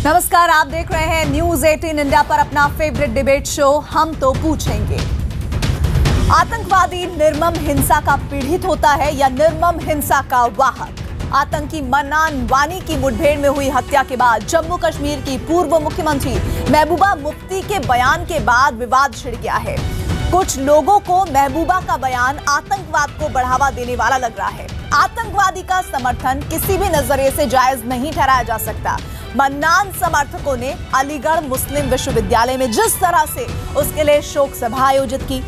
नमस्कार, आप देख रहे हैं न्यूज 18 इंडिया पर अपना फेवरेट डिबेट शो हम तो पूछेंगे। आतंकवादी निर्मम हिंसा का पीड़ित होता है या निर्मम हिंसा का वाहक? आतंकी मन्नान वानी की मुठभेड़ में हुई हत्या के बाद जम्मू कश्मीर की पूर्व मुख्यमंत्री महबूबा मुफ्ती के बयान के बाद विवाद छिड़ गया है। कुछ लोगों को महबूबा का बयान आतंकवाद को बढ़ावा देने वाला लग रहा है। आतंकवादी का समर्थन किसी भी नजरिए से जायज नहीं ठहराया जा सकता। मन्नान समर्थकों ने अलीगढ़ मुस्लिम विश्वविद्यालय में जिस तरह से उसके लिए शोक सभा आयोजित की,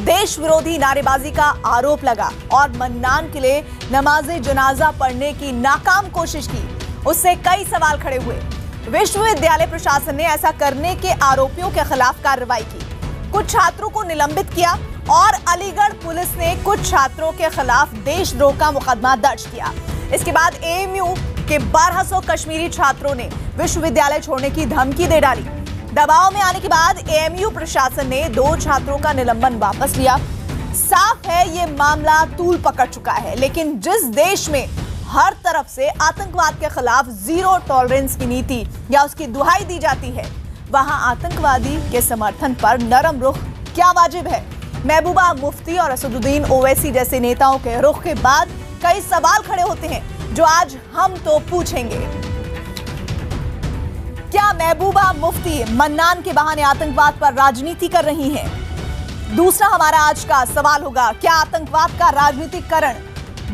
देश विरोधी नारेबाजी का आरोप लगा और मन्नान के लिए नमाज़े जनाजा पढ़ने की नाकाम कोशिश की, उससे कई सवाल खड़े हुए। विश्वविद्यालय प्रशासन ने ऐसा करने के आरोपियों के खिलाफ कार्रवाई की, कुछ छात्रों को निलंबित किया और अलीगढ़ पुलिस ने कुछ छात्रों के खिलाफ देशद्रोह का मुकदमा दर्ज किया। इसके बाद एएमयू के 1200 कश्मीरी छात्रों ने विश्वविद्यालय छोड़ने की धमकी दे डाली। दबाव में आने के बाद एएमयू प्रशासन ने 2 छात्रों का निलंबन वापस लिया। साफ है ये मामला तूल पकड़ चुका है, लेकिन जिस देश में हर तरफ से आतंकवाद के खिलाफ जीरो टॉलरेंस की नीति या उसकी दुहाई दी जाती है, वहां आतंकवादी के समर्थन पर नरम रुख क्या वाजिब है? महबूबा मुफ्ती और असदुद्दीन ओवैसी जैसे नेताओं के रुख के बाद कई सवाल खड़े होते हैं जो आज हम तो पूछेंगे। क्या महबूबा मुफ्ती मन्नान के बहाने आतंकवाद पर राजनीति कर रही हैं? दूसरा हमारा आज का सवाल होगा, क्या आतंकवाद का राजनीतिकरण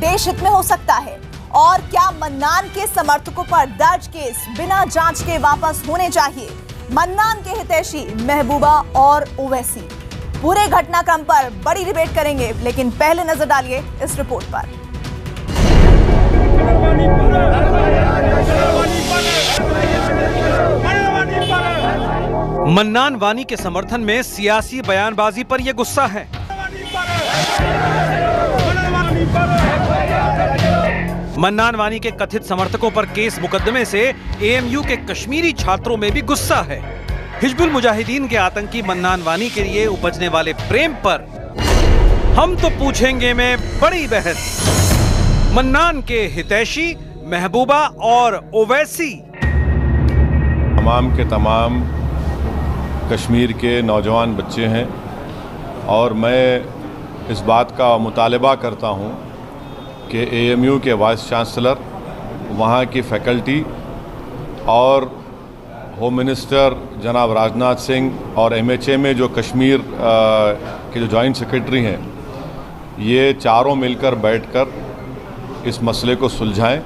देश हित में हो सकता है? और क्या मन्नान के समर्थकों पर दर्ज केस बिना जांच के वापस होने चाहिए? मन्नान के हितैषी महबूबा और ओवैसी पूरे घटनाक्रम पर बड़ी डिबेट करेंगे, लेकिन पहले नजर डालिए इस रिपोर्ट पर। मन्नान वानी के समर्थन में सियासी बयानबाजी पर यह गुस्सा है। मन्नान वानी के कथित समर्थकों पर केस मुकदमे से एएमयू के कश्मीरी छात्रों में भी गुस्सा है। हिजबुल मुजाहिदीन के आतंकी मन्नान वानी के लिए उपजने वाले प्रेम पर हम तो पूछेंगे में बड़ी बहस। मन्नान के हितैषी महबूबा और ओवैसी तमाम के तमाम कश्मीर के नौजवान बच्चे हैं और मैं इस बात का मुतालबा करता हूं कि एएमयू के वाइस चांसलर, वहां की फैकल्टी और होम मिनिस्टर जनाब राजनाथ सिंह और एमएचए में जो कश्मीर के जो जॉइंट सेक्रेटरी हैं, ये चारों मिलकर बैठकर इस मसले को सुलझाएं।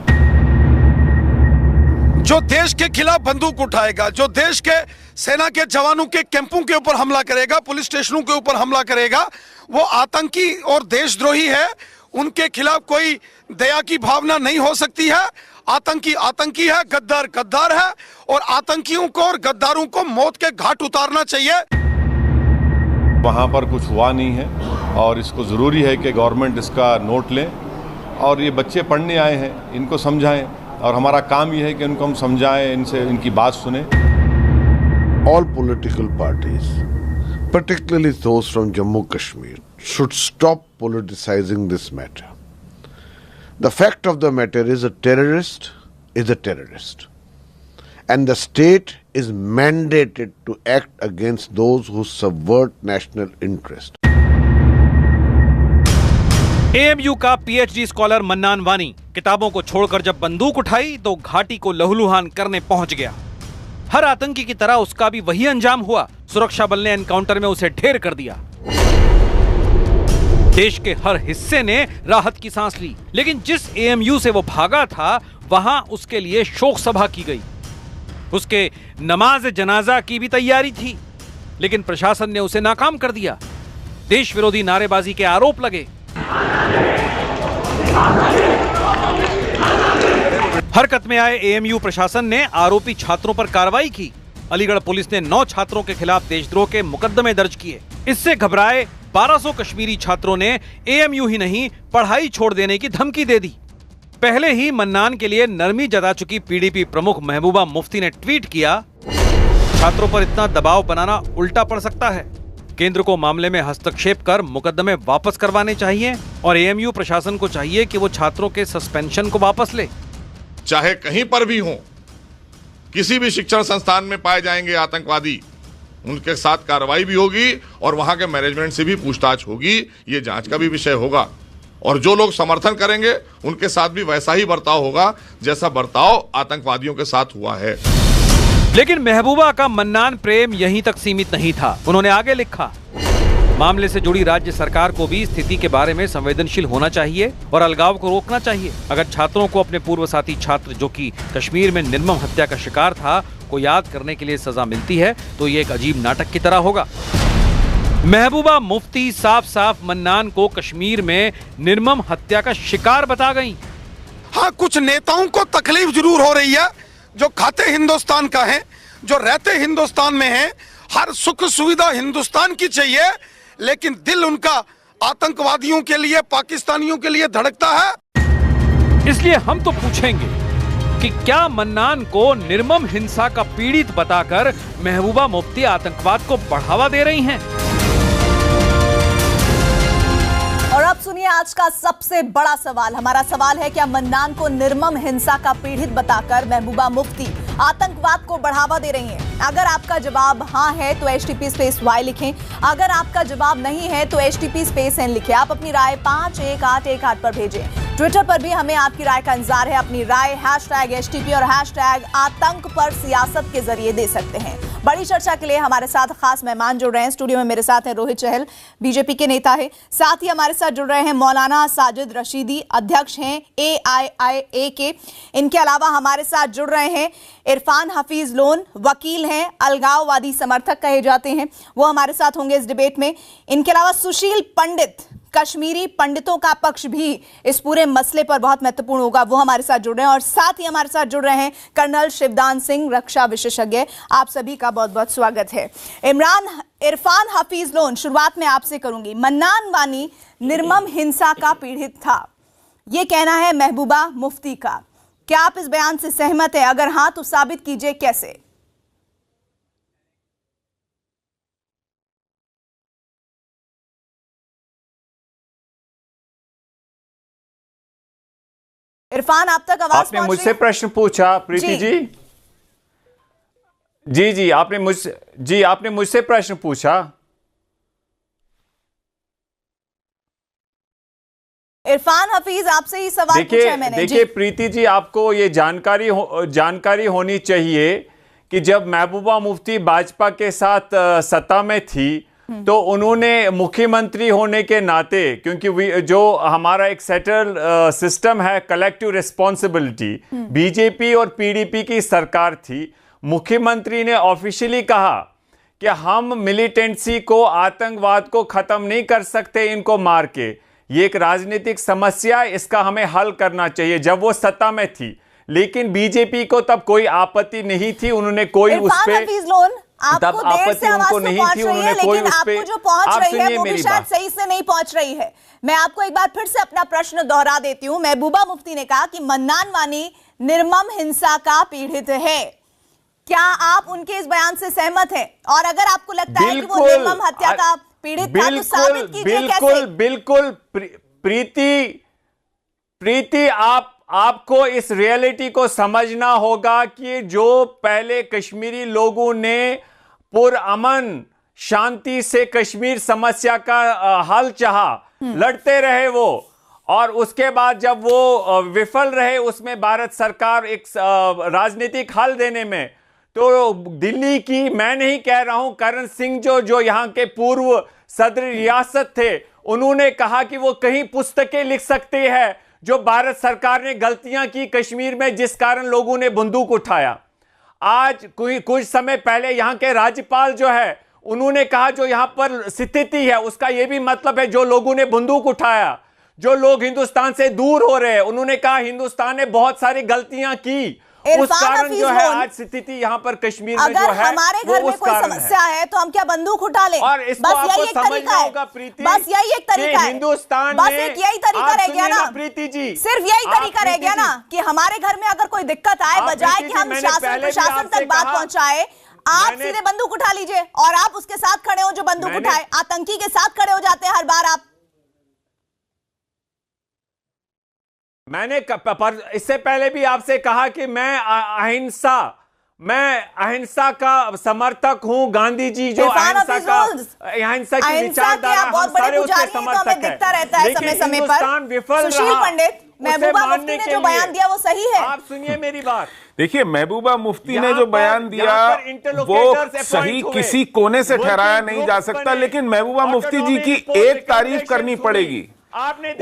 जो देश के खिलाफ बंदूक उठाएगा, जो देश के सेना के जवानों के कैंपों के ऊपर हमला करेगा, पुलिस स्टेशनों के ऊपर हमला करेगा, वो आतंकी और देशद्रोही है। उनके खिलाफ कोई दया की भावना नहीं हो सकती है। आतंकी आतंकी है, गद्दार गद्दार है और आतंकियों को और गद्दारों को मौत के घाट उतारना चाहिए। वहाँ पर कुछ हुआ नहीं है और इसको ज़रूरी है कि गवर्नमेंट इसका नोट लें और ये बच्चे पढ़ने आए हैं, इनको समझाएं और हमारा काम ये है कि इनको हम समझाएं, इनसे इनकी बात सुने। All political parties, particularly those from Jammu Kashmir, should stop politicizing this matter. The fact of the matter is a terrorist is a terrorist, and the state is mandated to act against those who subvert national interest. AMU का PhD scholar mannan वानी किताबों को छोड़कर जब बंदूक उठाई तो घाटी को लहूलुहान करने पहुंच गया। हर आतंकी की तरह उसका भी वही अंजाम हुआ। सुरक्षा बल ने एनकाउंटर में उसे ढेर कर दिया। देश के हर हिस्से ने राहत की सांस ली, लेकिन जिस एएमयू से वो भागा था वहां उसके लिए शोक सभा की गई। उसके नमाज जनाजा की भी तैयारी थी, लेकिन प्रशासन ने उसे नाकाम कर दिया। देश विरोधी नारेबाजी के आरोप लगे। हरकत में आए एएमयू प्रशासन ने आरोपी छात्रों पर कार्रवाई की। अलीगढ़ पुलिस ने 9 छात्रों के खिलाफ देशद्रोह के मुकदमे दर्ज किए। इससे घबराए 1200 कश्मीरी छात्रों ने एएमयू ही नहीं, पढ़ाई छोड़ देने की धमकी दे दी। पहले ही मन्नान के लिए नरमी जता चुकी पीडीपी प्रमुख महबूबा मुफ्ती ने ट्वीट किया, छात्रों पर इतना दबाव बनाना उल्टा पड़ सकता है। केंद्र को मामले में हस्तक्षेप कर मुकदमे वापस करवाने चाहिए और एएमयू प्रशासन को चाहिए कि वो छात्रों के सस्पेंशन को वापस ले। चाहे कहीं पर भी हो, किसी भी शिक्षण संस्थान में पाए जाएंगे आतंकवादी, उनके साथ कार्रवाई भी होगी और वहां के मैनेजमेंट से भी पूछताछ होगी। ये जांच का भी विषय होगा और जो लोग समर्थन करेंगे उनके साथ भी वैसा ही बर्ताव होगा जैसा बर्ताव आतंकवादियों के साथ हुआ है। लेकिन महबूबा का मन्नान प्रेम यहीं तक सीमित नहीं था। उन्होंने आगे लिखा, मामले से जुड़ी राज्य सरकार को भी स्थिति के बारे में संवेदनशील होना चाहिए और अलगाव को रोकना चाहिए। अगर छात्रों को अपने पूर्व साथी छात्र जो कि कश्मीर में निर्मम हत्या का शिकार था को याद करने के लिए सजा मिलती है तो ये एक अजीब नाटक की तरह होगा। महबूबा मुफ्ती साफ साफ मन्नान को कश्मीर में निर्मम हत्या का शिकार बता गईं। हाँ, कुछ नेताओं को तकलीफ जरूर हो रही है, जो खाते हिंदुस्तान का है, जो रहते हिंदुस्तान में है, हर सुख सुविधा हिंदुस्तान की चाहिए, लेकिन दिल उनका आतंकवादियों के लिए, पाकिस्तानियों के लिए धड़कता है। इसलिए हम तो पूछेंगे कि क्या मन्नान को निर्मम हिंसा का पीड़ित बताकर महबूबा मुफ्ती आतंकवाद को बढ़ावा दे रही हैं? और अब सुनिए आज का सबसे बड़ा सवाल। हमारा सवाल है, क्या मन्नान को निर्मम हिंसा का पीड़ित बताकर महबूबा मुफ्ती आतंकवाद को बढ़ावा दे रही हैं? अगर आपका जवाब हाँ है तो HTP_Y लिखें। अगर आपका जवाब नहीं है तो HTP_N लिखें। आप अपनी राय 51818 पर भेजें। ट्विटर पर भी हमें आपकी राय का इंतजार है। अपनी राय #HTP और #आतंक पर सियासत के जरिए दे सकते हैं। बड़ी चर्चा के लिए हमारे साथ खास मेहमान जुड़ रहे हैं। स्टूडियो में मेरे साथ हैं रोहित चहल, बीजेपी के नेता है। साथ ही हमारे साथ जुड़ रहे हैं मौलाना साजिद रशीदी, अध्यक्ष हैं AIIA के। इनके अलावा हमारे साथ जुड़ रहे हैं इरफान हफीज लोन, वकील हैं, अलगाववादी समर्थक कहे जाते हैं, वो हमारे साथ होंगे इस डिबेट में। इनके अलावा सुशील पंडित, कश्मीरी पंडितों का पक्ष भी इस पूरे मसले पर बहुत महत्वपूर्ण होगा, वो हमारे साथ जुड़ रहे हैं। और साथ ही हमारे साथ जुड़ रहे हैं कर्नल शिवदान सिंह, रक्षा विशेषज्ञ। आप सभी का बहुत बहुत स्वागत है। इरफान हफीज लोन, शुरुआत में आपसे करूंगी। मन्नान वानी निर्मम हिंसा का पीड़ित था, ये कहना है महबूबा मुफ्ती का। क्या आप इस बयान से सहमत है? अगर हाँ तो साबित कीजिए कैसे। इरफान, आप तक आवाज आपने मुझसे प्रश्न पूछा प्रीति जी आपने मुझसे प्रश्न पूछा। इरफान हफीज, आपसे ही सवाल पूछा है मैंने। देखिए प्रीति जी, आपको ये जानकारी होनी चाहिए कि जब महबूबा मुफ्ती भाजपा के साथ सत्ता में थी तो उन्होंने मुख्यमंत्री होने के नाते, क्योंकि जो हमारा एक सेटल सिस्टम है कलेक्टिव रिस्पॉन्सिबिलिटी, बीजेपी और पीडीपी की सरकार थी, मुख्यमंत्री ने ऑफिशियली कहा कि हम मिलिटेंसी को, आतंकवाद को खत्म नहीं कर सकते इनको मार के, ये एक राजनीतिक समस्या, इसका हमें हल करना चाहिए, जब वो सत्ता में थी। लेकिन बीजेपी को तब कोई आपत्ति नहीं थी, उन्होंने कोई उस पे आपको देर से आवाज तो पहुंच रही है, लेकिन आपको जो पहुंच रही है वो भी शायद सही से नहीं पहुंच रही है। मैं आपको एक बार फिर से अपना प्रश्न दोहरा देती हूं। महबूबा मुफ्ती ने कहा कि मन्नान वानी निर्मम हिंसा का पीड़ित है। क्या आप उनके इस बयान से सहमत हैं? और अगर आपको लगता है कि वो निर्मम हत्या का पीड़ित था तो साबित कीजिए कैसे। बिल्कुल प्रीति, आपको इस रियलिटी को समझना होगा कि जो पहले कश्मीरी लोगों ने पुरअमन शांति से कश्मीर समस्या का हल चाहा, लड़ते रहे वो, और उसके बाद जब वो विफल रहे उसमें भारत सरकार एक राजनीतिक हल देने में, तो दिल्ली की, मैं नहीं कह रहा हूं, करण सिंह जो यहां के पूर्व सदर रियासत थे, उन्होंने कहा कि वो कहीं पुस्तकें लिख सकते हैं जो भारत सरकार ने गलतियां की कश्मीर में, जिस कारण लोगों ने बंदूक उठाया। आज कुछ समय पहले यहां के राज्यपाल जो है उन्होंने कहा जो यहां पर स्थिति है उसका यह भी मतलब है जो लोगों ने बंदूक उठाया, जो लोग हिंदुस्तान से दूर हो रहे हैं, उन्होंने कहा हिंदुस्तान ने बहुत सारी गलतियां की, उस कारण जो है आज स्थिति यहाँ पर कश्मीर में जो है हमारे घर में कोई समस्या है तो हम क्या बंदूक उठा लें? और इसको आपको समझना होगा प्रीति, बस यही एक तरीका है। हिंदुस्तान बस एक यही तरीका रह गया ना प्रीति जी, सिर्फ यही तरीका रह गया ना कि हमारे घर में अगर कोई दिक्कत आए, बजाय कि हम शासन प्रशासन तक बात पहुंचाए, आप सीधे बंदूक उठा लीजिए और आप उसके साथ खड़े हो जो बंदूक उठाए, आतंकी के साथ खड़े हो जाते हैं हर बार आप। मैंने इससे पहले भी आपसे कहा कि मैं अहिंसा मैं अहिंसा का समर्थक हूं। गांधी जी जो अहिंसा की विचारधारा, हम सारे उसके समर्थक हैं। लेकिन हिंदुस्तान विफल रहा। पंडित, महबूबा मुफ्ती ने जो बयान दिया वो सही है? आप सुनिए मेरी बात। देखिए, महबूबा मुफ्ती ने जो बयान दिया वो सही किसी कोने से ठहराया नहीं जा सकता, लेकिन महबूबा मुफ्ती जी की एक तारीफ करनी पड़ेगी,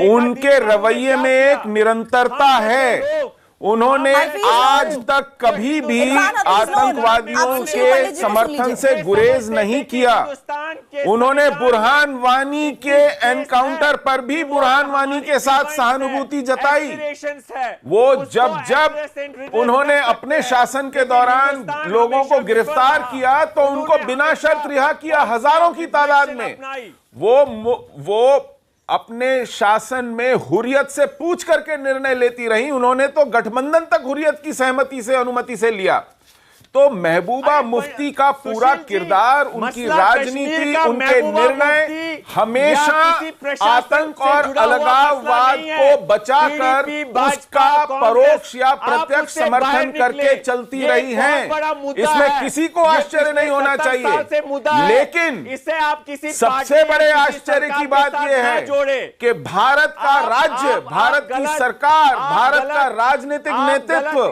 उनके रवैये में एक निरंतरता है। उन्होंने आज तक कभी भी आतंकवादियों के समर्थन से गुरेज नहीं किया। उन्होंने बुरहान वानी के एनकाउंटर पर भी बुरहान वानी के साथ सहानुभूति जताई। वो जब उन्होंने अपने शासन के दौरान लोगों को गिरफ्तार किया तो उनको बिना शर्त रिहा किया, हजारों की तादाद में। वो अपने शासन में हुर्रियत से पूछ करके निर्णय लेती रही। उन्होंने तो गठबंधन तक हुर्रियत की सहमति से, अनुमति से लिया। तो महबूबा मुफ्ती का पूरा किरदार, उनकी राजनीति, उनके निर्णय हमेशा आतंक और अलगाववाद को बचाकर उसका परोक्ष या प्रत्यक्ष समर्थन करके चलती रही हैं। इसमें किसी को आश्चर्य नहीं होना चाहिए। लेकिन इससे आप किसी सबसे बड़े आश्चर्य की बात यह है कि भारत का राज्य, भारत की सरकार, भारत का राजनीतिक नेतृत्व,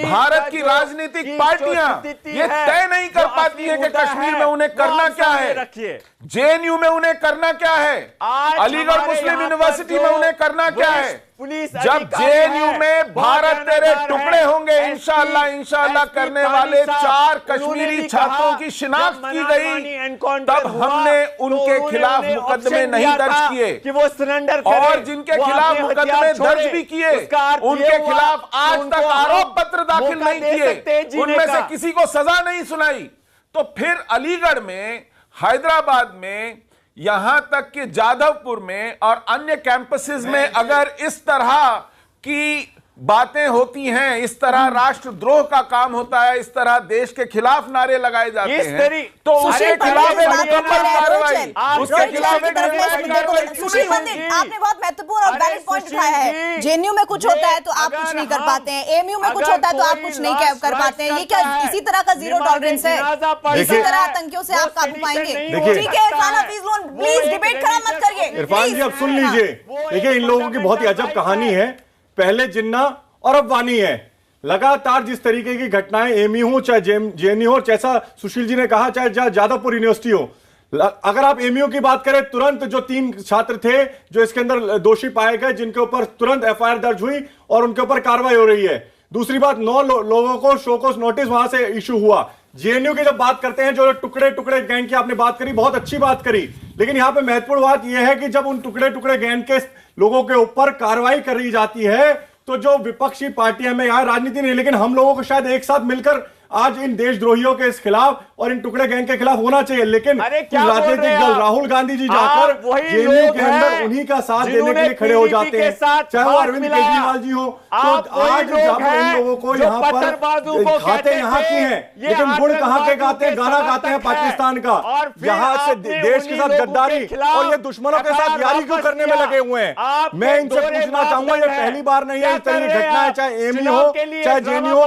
भारत की राजनीतिक पार्टियां ये तय नहीं कर पाती है कि कश्मीर में उन्हें करना क्या है, जेएनयू में उन्हें करना क्या है, अलीगढ़ मुस्लिम यूनिवर्सिटी में उन्हें करना क्या है। जब जेएनयू में भारत तेरे टुकड़े होंगे इंशाअल्लाह करने वाले 4 कश्मीरी छात्रों की शिनाख्त की गई, तब हमने उनके खिलाफ मुकदमे नहीं दर्ज किए, कि वो सरेंडर और जिनके खिलाफ मुकदमे दर्ज भी किए उनके खिलाफ आज तक आरोप पत्र दाखिल नहीं किए, उनमें से किसी को सजा नहीं सुनाई। तो फिर अलीगढ़ में, हैदराबाद में, यहां तक कि जाधवपुर में और अन्य कैंपसेस में अगर इस तरह की बातें होती हैं, इस तरह राष्ट्रद्रोह का काम होता है, इस तरह देश के खिलाफ नारे लगाए जाते हैं, तो उसके खिलाफ कार्रवाई, उसके खिलाफ सुशील पंडित, आपने बहुत महत्वपूर्ण और वैलिड पॉइंट उठाया है। जेएनयू में कुछ होता है तो आप कुछ नहीं कर पाते हैं, एएमयू में कुछ होता है तो आप कुछ नहीं कर पाते हैं। ये क्या इसी तरह का जीरो टॉलरेंस है? इसी तरह आतंकियों से आप काबू पाएंगे? ठीक है Irfan Hafeez loan, please debate खराब मत करिए। इरफान जी, अब सुन लीजिए। देखिए, इन लोगों की बहुत ही अजब कहानी है। पहले जिन्ना और अब वानी है। लगातार जिस तरीके की घटनाएं एएमयू हो चाहे जेएनयू हो, जैसा सुशील जी ने कहा, चाहे जादवपुर यूनिवर्सिटी हो, अगर आप एएमयू की बात करें, तुरंत जो 3 छात्र थे जो इसके अंदर दोषी पाए गए, जिनके ऊपर तुरंत एफआईआर दर्ज हुई और उनके ऊपर कार्रवाई हो रही है। दूसरी बात, 9 लोगों को शोकॉज नोटिस वहां से इशू हुआ। जेएनयू की जब बात करते हैं, जो टुकड़े टुकड़े गैंग की आपने बात करी, बहुत अच्छी बात करी, लेकिन यहां पे महत्वपूर्ण बात यह है कि जब उन टुकड़े टुकड़े गैंग के लोगों के ऊपर कार्रवाई करी जाती है तो जो विपक्षी पार्टियां में यहां राजनीति नहीं, लेकिन हम लोगों को शायद एक साथ मिलकर आज इन देशद्रोहियों के इस खिलाफ और इन टुकड़े गैंग के खिलाफ होना चाहिए। लेकिन राजनीतिक दल राहुल गांधी जी जाकर जेएनयू के अंदर उन्हीं का साथ देने के लिए खड़े हो जाते हैं, चाहे वो अरविंद केजरीवाल जी हो। तो आज जब इन लोगों को यहाँ पर खाते यहाँ की हैं, लेकिन गुण कहाँ के गाते हैं, गाना गाते हैं पाकिस्तान का, यहाँ से देश के साथ गद्दारी और ये दुश्मनों के साथ यारी क्यों करने में लगे हुए हैं। मैं इनसे पूछना चाहूंगा, ये पहली बार नहीं है इस तरह की घटनाएं, चाहे एएमयू हो चाहे जेएनयू हो,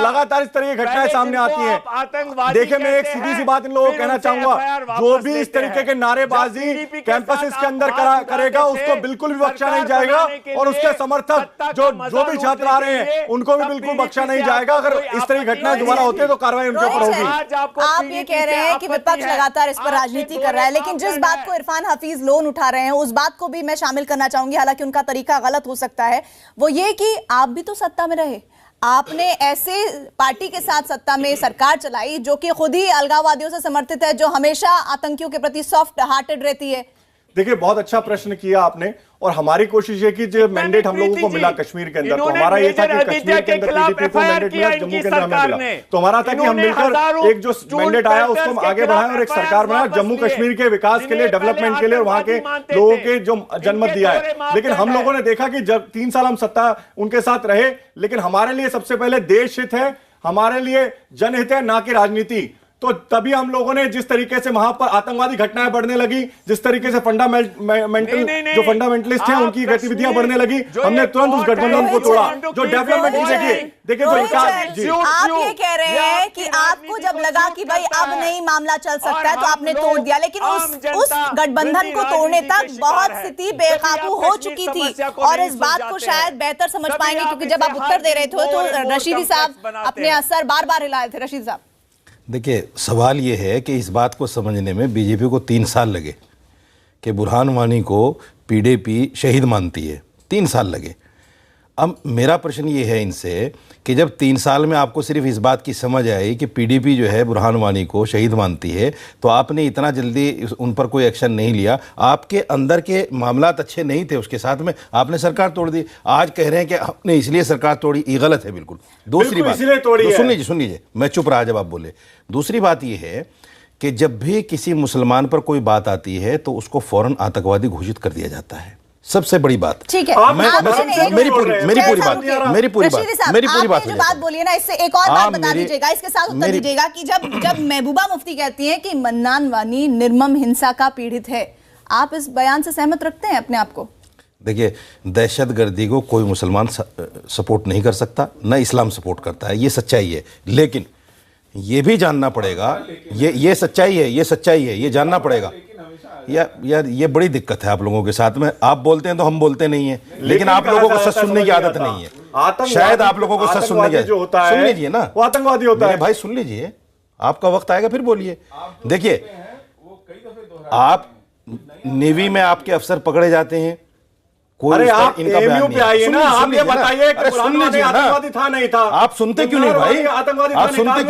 लगातार इस तरह घटनाएं सामने आती हैं। देखिए, मैं एक सीधी सी बात इन लोगों को कहना चाहूंगा, जो भी इस तरीके के नारेबाजी कैंपस के अंदर करेगा उसको बिल्कुल भी बख्शा नहीं जाएगा, और उसके समर्थक जो भी छात्र आ रहे हैं उनको भी बिल्कुल बख्शा नहीं जाएगा। अगर इस तरह की घटनाएं दोबारा होती है तो कार्रवाई उनके ऊपर होगी। आप ये कह रहे हैं कि विपक्ष लगातार इस पर राजनीति कर रहा है, लेकिन जिस बात को इरफान हफीज लोन उठा रहे हैं उस बात को भी मैं शामिल करना चाहूंगी, हालांकि उनका तरीका गलत हो सकता है। वो ये कि आप भी तो सत्ता में रहे, आपने ऐसे पार्टी के साथ सत्ता में सरकार चलाई जो कि खुद ही अलगाववादियों से समर्थित है, जो हमेशा आतंकियों के प्रति सॉफ्ट हार्टेड रहती है। देखिए, बहुत अच्छा प्रश्न किया आपने, और हमारी कोशिश है कि जो मैंडेट हम लोगों को मिला कश्मीर के अंदर, तो हमारा ये था कि कश्मीर के अंदर पीडीपी को मैंडेट मिला, जम्मू के अंदर हमें मिला, तो हमारा था कि हम मिलकर एक जो मैंडेट आया उसको हम आगे बढ़ाएं और एक सरकार बनाएं जम्मू कश्मीर के विकास के लिए, डेवलपमेंट के लिए, और वहां के लोगों के जो जनमत दिया है। लेकिन हम लोगों ने देखा कि जब 3 साल हम सत्ता उनके साथ रहे, लेकिन हमारे लिए सबसे पहले देश हित है, हमारे लिए जनहित है, ना कि राजनीति। तो तभी हम लोगों ने जिस तरीके से वहां पर आतंकवादी घटनाएं बढ़ने लगी, जिस तरीके से जो फंडामेंटलिस्ट हैं उनकी गतिविधियां बढ़ने लगी, हमने तुरंत उस गठबंधन को तोड़ा। जो डेवलपमेंट देखिए आप ये कह रहे हैं कि आपको जब लगा कि भाई अब नहीं मामला चल सकता है तो आपने तोड़ दिया, लेकिन उस गठबंधन को तोड़ने तक बहुत स्थिति बेकाबू हो चुकी थी। और इस बात को शायद बेहतर समझ पाएंगे, क्योंकि जब आप उत्तर दे रहे थे तो रशीदी साहब अपने असर बार बार हिला रहे थे। रशीद साहब देखिए, सवाल ये है कि इस बात को समझने में बीजेपी को 3 साल लगे कि बुरहान वानी को पीडीपी शहीद मानती है, 3 साल लगे। अब मेरा प्रश्न ये है इनसे कि जब 3 साल में आपको सिर्फ इस बात की समझ आई कि पीडीपी जो है बुरहान वानी को शहीद मानती है, तो आपने इतना जल्दी उन पर कोई एक्शन नहीं लिया। आपके अंदर के मामलात अच्छे नहीं थे, उसके साथ में आपने सरकार तोड़ दी। आज कह रहे हैं कि हमने इसलिए सरकार तोड़ी, ये गलत है बिल्कुल। दूसरी बात सुन लीजिए, मैं चुप रहा जब आप बोले। दूसरी बात ये है कि जब भी किसी मुसलमान पर कोई बात आती है तो उसको फौरन आतंकवादी घोषित कर दिया जाता है। सबसे बड़ी बात, ठीक है, मेरी पूरी बात जो बात बोली है ना, इससे एक और बात बता दीजिएगा, इसके साथ उत्तर दीजिएगा कि जब महबूबा मुफ्ती कहती हैं कि मन्नान वानी निर्मम हिंसा का पीड़ित है, आप इस बयान से सहमत रखते हैं अपने आप को? देखिए, दहशतगर्दी को कोई मुसलमान सपोर्ट नहीं कर सकता, न इस्लाम सपोर्ट करता है, ये सच्चाई है। लेकिन ये भी जानना पड़ेगा, ये सच्चाई है, ये जानना पड़ेगा। यार ये बड़ी दिक्कत है आप लोगों के साथ में। आप बोलते हैं तो हम बोलते नहीं है, लेकिन आप लोगों को सच सुनने की आदत नहीं है। शायद आप लोगों को सच सुनने की सुन लीजिए ना, वो आतंकवादी होता है भाई, सुन लीजिए, आपका वक्त आएगा फिर बोलिए। देखिए, आप नेवी में आपके अफसर पकड़े जाते हैं, अरे आप एमयू पे आइए ना, आप ये बताइए कि सुन लीजिए ना, आतंकवादी था नहीं था? आप सुनते क्यों नहीं भाई? आप सुनते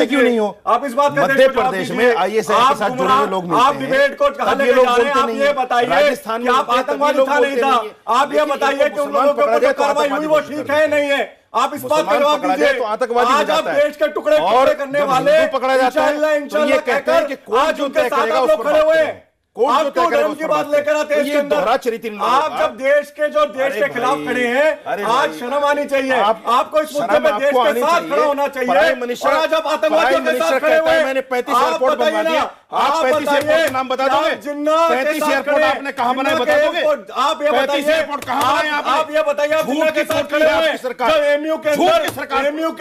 क्यों नहीं हो? आप इस बात मध्य प्रदेश में आईएसआई के साथ जुड़े हुए लोग मिलते हैं, आप डिबेट को कहां लेके जा रहे हैं? आप ये बताइए राजस्थान में आप आतंकवादी था नहीं था? आप ये बताइए कि उन लोगों के ऊपर जो कार्रवाई हुई वो ठीक है नहीं है? आप इस बात का जवाब दीजिए। तो आतंकवादी आज आप देश के टुकड़े करने वाले पकड़ा जाता है, इंशाल्लाह कहते हैं कि कौन जो तय करेगा उस पर खड़े हुए। आप तो धर्म की बात लेकर आते हैं, आप जब देश के खिलाफ खड़े हैं, आज शर्म आनी चाहिए आपको। इस मुद्दे में देश के साथ खड़ा होना चाहिए। और आज आप आतंकवादियों के साथ खड़े हुए, मैंने 35 एयरपोर्ट बनवा दिए। आप 35 एयरपोर्ट नाम बता दोगे? 35 एयरपोर्ट आपने कहां बनाए बता दोगे? आप ये बताइए, एयरपोर्ट कहां बनाए आपने? आप ये बताइए, आप जिन्ना के साथ खड़े हुए, जब एमयू के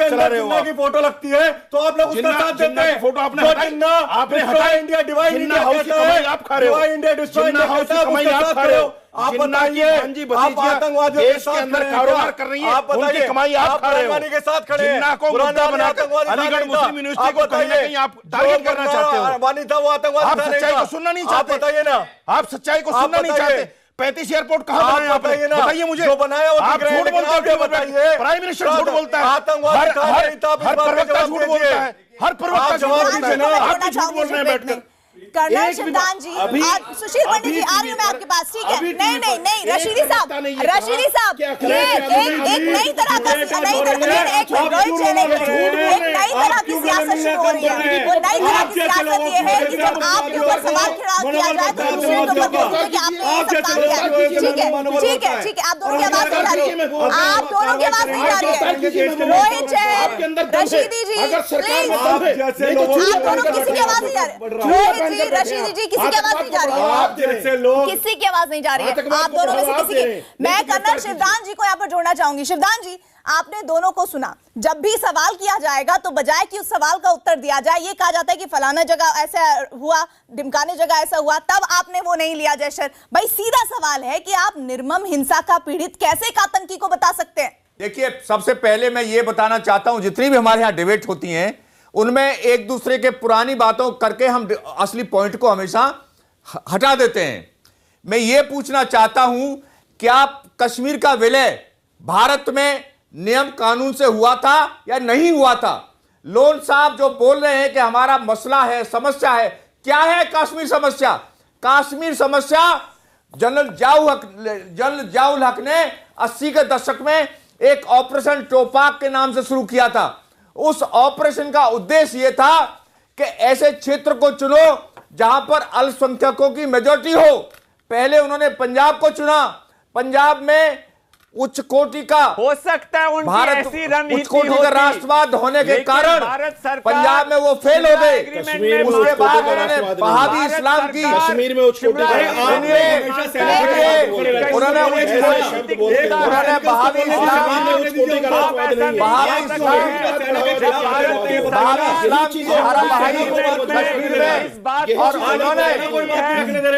अंदर जिन्ना की फोटो लगती है तो आप लोग उसका साथ देते हैं। फोटो आपने हटाई, इंडिया डिवाइड इंडिया कहता है, आप खा रहे हो, इंडिया डिस्ट्रॉय आप बताइए, आप आतंकवादियों के साथ अंदर कारोबार कर रही है, आप बताइए कमाई आप खा रहे हो, के साथ खड़े हैं, अलीगढ़ मुस्लिम यूनिवर्सिटी को कहीं ना कहीं आप टारगेट करना चाहते हो। वानी था वो आतंकवादी, आप सच्चाई को सुनना नहीं चाहते, बताइए ना, आप सच्चाई को सुनना नहीं चाहते। 35 एयरपोर्ट कहां बनाए आपने? बताइए मुझे, जो बनाया वो आप झूठ बोलते हो, बताइए। प्राइम मिनिस्टर झूठ बोलता है, हर प्रवक्ता झूठ बोलता है, हर प्रवक्ता झूठ बोलता है, आप झूठ बोल रहे हैं बैठकर। कर्नल शिवदान जी, सुशील पंडित जी, आ रही हूं मैं आपके पास, ठीक है? नहीं, रशीदी साहब, ये एक नई तरह का एक नई तरह की सियासत शुरू हो रही है। वो नई तरह की सियासत ये है कि जब आपके ऊपर सवाल खड़ा किया जाए तो दूसरे के ऊपर बोलते कि आपने ये सब काम किया। ठीक है, आप दोनों की आवाज नहीं जा रही है, आप दोनों की आवाज नहीं जा रही है। रोहित जैन, रशीदी जी, प्लीज, आप दोनों किसी की आवाज नहीं जा रही। रोहित जी, रशीदी जी, किसी की आवाज नहीं जा रही है, किसी की आवाज नहीं जा रही है, आप दोनों में से किसी की। मैं कर्नल शिवदान जी को यहाँ पर जोड़ना चाहूंगी। शिवदान जी, आपने दोनों को सुना, जब भी सवाल किया जाएगा तो बजाय कि उस सवाल का उत्तर दिया जाए, ये कहा जाता है कि फलाना जगह ऐसा हुआ, ढिमकाने जगह ऐसा हुआ, तब आपने वो नहीं लिया जैशर। भाई सीधा सवाल है कि आप निर्मम हिंसा का पीड़ित कैसे एक आतंकी को बता सकते हैं? देखिए, सबसे पहले मैं ये बताना चाहता हूं, जितनी भी हमारे यहाँ डिबेट होती हैं उनमें एक दूसरे के पुरानी बातों करके हम असली पॉइंट को हमेशा हटा देते हैं। मैं ये पूछना चाहता हूं, क्या कश्मीर का विलय भारत में नियम कानून से हुआ था या नहीं हुआ था? लोन साहब जो बोल रहे हैं कि हमारा मसला है, समस्या है, क्या है कश्मीर समस्या? कश्मीर समस्या जनरल जियाउल हक ने 80 के दशक में एक ऑपरेशन टोपाक के नाम से शुरू किया था। उस ऑपरेशन का उद्देश्य यह था कि ऐसे क्षेत्र को चुनो जहां पर अल्पसंख्यकों की मेजॉरिटी हो। पहले उन्होंने पंजाब को चुना, पंजाब में उच्च कोटि का हो सकता है उनकी भारत ऐसी रणनीति उच्च कोटि का राष्ट्रवाद होने के कारण पंजाब में वो फेल हो गए। उसके बाद उन्होंने वहाबी इस्लाम की कश्मीर में उच्च कोटि का उन्होंने वहाबी इस्लाम की कश्मीर में, और उन्होंने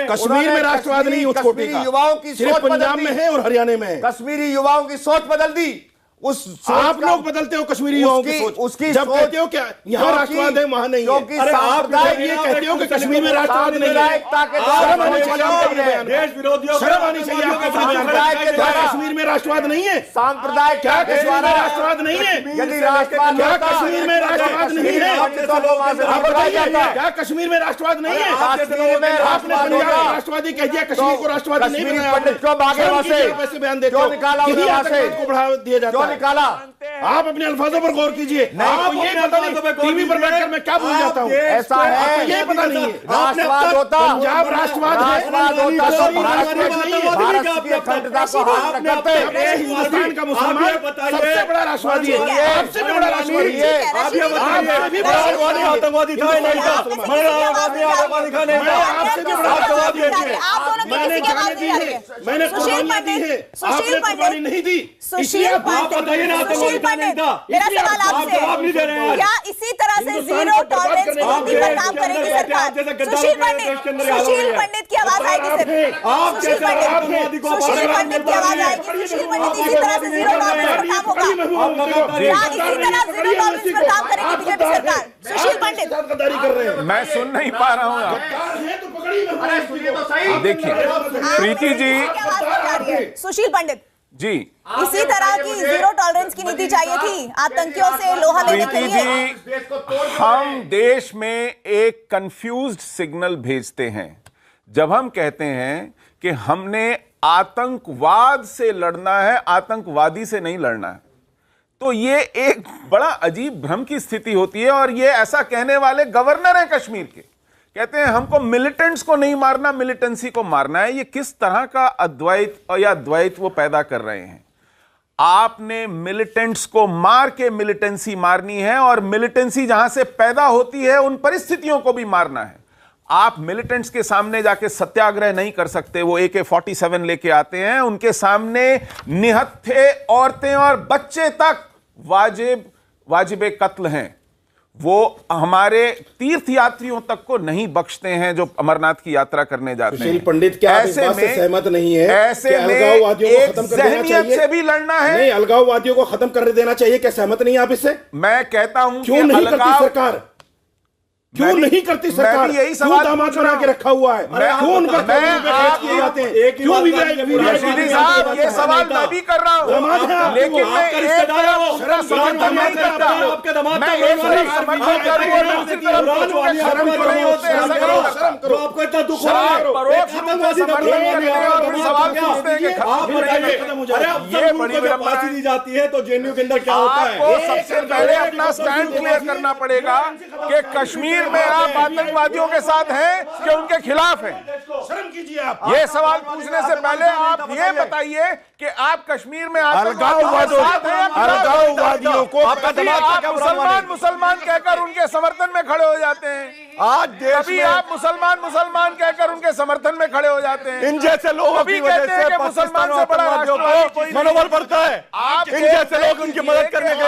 कश्मीर में राष्ट्रवाद नहीं उच्च कोटि का, युवाओं की सोच पंजाब में है और हरियाणा में है। कश्मीरी युवाओं की सोच बदल दी। आप लोग बदलते हो कश्मीरी युवाओं की सोच, उसकी जब कहते हो क्या यहाँ राष्ट्रवाद है वहां नहीं है। अरे आप ये कहते हो कि कश्मीर में राष्ट्रवाद नहीं है, शर्म आनी चाहिए, देश विरोधियों शर्म आनी चाहिए आपके कश्मीर में राष्ट्रवाद नहीं है। सांप्रदायिक क्या कश्मीर में राष्ट्रवाद नहीं है? यदि राष्ट्रवाद क्या कश्मीर में राष्ट्रवाद नहीं है? आप बताइए क्या कश्मीर में राष्ट्रवाद नहीं है? आपने पंजाब को राष्ट्रवादी कह दिया, कश्मीर को राष्ट्रवादी नहीं बनाया। कैसे बयान देते हो? को बढ़ावा दिया जाता है। निकाला आप अपने अल्फाजों पर गौर कीजिए। आपको ये पता नहीं टीवी पर बैठकर मैं क्या भूल जाता हूँ। ऐसा है, ये पता नहीं है। राष्ट्रवाद होता, पंजाब राष्ट्रवाद है, हिंदुस्तान का मुसलमान सबसे बड़ा राष्ट्रवादी है, सबसे बड़ा राष्ट्रवादी है। आतंकवादी था नहीं था, आपसे भी बड़ा आतंकवादी है। मैंने जाने दी है, मैंने कुर्बानियां दी है, आपने कुर्बानी नहीं दी, इसलिए आप बताइए ना सुशील पंडित, मेरा सवाल आपसे, क्या इसी तरह से जीरो टॉलरेंस नीति पर काम करेगी सरकार? सुशील पंडित की आवाज आएगी सिर्फ, सुशील पंडित की आवाज आएगी। सुशील पंडित इसी तरह से जीरो टॉलरेंस पर काम होगा क्या? इसी तरह जीरो टॉलरेंस पर काम करेगी बीजेपी सरकार? सुशील पंडित, मैं सुन नहीं पा रहा हूँ आप। देखिए प्रीति जी, सुशील पंडित जी, इसी तरह की जीरो टॉलरेंस की नीति चाहिए थी आतंकियों से लोहा लेने के लिए। हम देश में एक कंफ्यूज्ड सिग्नल भेजते हैं जब हम कहते हैं कि हमने आतंकवाद से लड़ना है, आतंकवादी से नहीं लड़ना है। तो ये एक बड़ा अजीब भ्रम की स्थिति होती है। और ये ऐसा कहने वाले गवर्नर हैं कश्मीर के, कहते हैं हमको मिलिटेंट्स को नहीं मारना, मिलिटेंसी को मारना है। ये किस तरह का अद्वैत या द्वैत वो पैदा कर रहे हैं? आपने मिलिटेंट्स को मार के मिलिटेंसी मारनी है, और मिलिटेंसी जहां से पैदा होती है उन परिस्थितियों को भी मारना है। आप मिलिटेंट्स के सामने जाके सत्याग्रह नहीं कर सकते। वो AK-47 लेके आते हैं, उनके सामने निहत्थे औरतें और बच्चे तक वाजिबे कत्ल हैं। वो हमारे तीर्थ यात्रियों तक को नहीं बख्शते हैं जो अमरनाथ की यात्रा करने जाते हैं। सुशील पंडित, क्या आप इस बात से सहमत नहीं है? ऐसे में अलगाववादियों को खत्म कर देना चाहिए, से भी लड़ना है। नहीं, अलगाववादियों को खत्म कर देना चाहिए, क्या सहमत नहीं आप इससे? मैं कहता हूं क्यों नहीं करती सरकार? क्यों नहीं करती सरकार? यही सवाल दामाद बना के रखा हुआ है, क्यों उन पर किए जाते हैं? क्यों रशीदी साहब, ये सवाल मैं भी कर रहा हूं, लेकिन मैं एक तरफ समर्थन नहीं करता, मैं एक तरफ समर्थन करूं और दूसरी तरफ शर्म कर रहे होते हैं। ऐसा करो, आपको इतना दुख हो रहा है, परोक्ष रूप से समर्थन करते हैं और सवाल पूछते हैं कि ये बड़ी फांसी दी जाती है तो जेएनयू के अंदर क्या होता है? आपको सबसे पहले अपना स्टैंड क्लियर करना पड़ेगा कि कश्मीर में आप आतंकवादियों के साथ हैं कि उनके खिलाफ हैं। शर्म कीजिए आप। ये सवाल पूछने से पहले आप ये बताइए कि आप कश्मीर में अलगाववादियों को मुसलमान कहकर उनके समर्थन में खड़े हो जाते हैं। आज कभी आप मुसलमान कहकर उनके समर्थन में खड़े हो जाते हैं। इन जैसे लोगों की वजह से मुसलमान से बड़ा राष्ट्रवादी मनोबल बढ़ता है। आप इन जैसे लोग उनकी मदद करने के लिए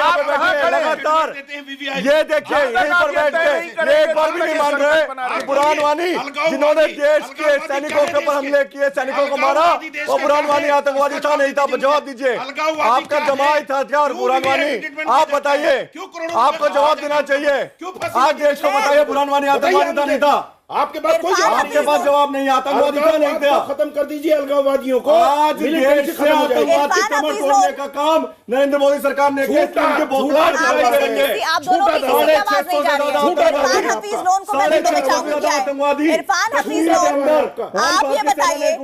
लगातार ये देखिए यहीं पर बैठ के एक बार भी नहीं मान रहे। बुरहान वानी जिन्होंने देश के सैनिकों के ऊपर हमले किए, सैनिकों को मारा, वो बुरहान वानी आतंकवादी था नहीं था? जवाब दीजिए। आपका जमात था क्या? और बुरहान वानी, आप बताइए, आपको जवाब देना चाहिए। आज देश को बताइए बुरहान वानी आतंकवादी था नहीं था? आपके पास कोई आपके पास जवाब नहीं। आतंकवादी का नहीं था, खत्म कर दीजिए अलगाववादियों को। आज देश से आतंकवादी कमर तोड़ने का काम नरेंद्र मोदी सरकार ने किया। आप दोनों की आवाज नहीं जा रही है। इरफान हफीज लोन को मैं तो चाहूंगी क्या है? इरफान हफीज लोन, आप ये बताइए,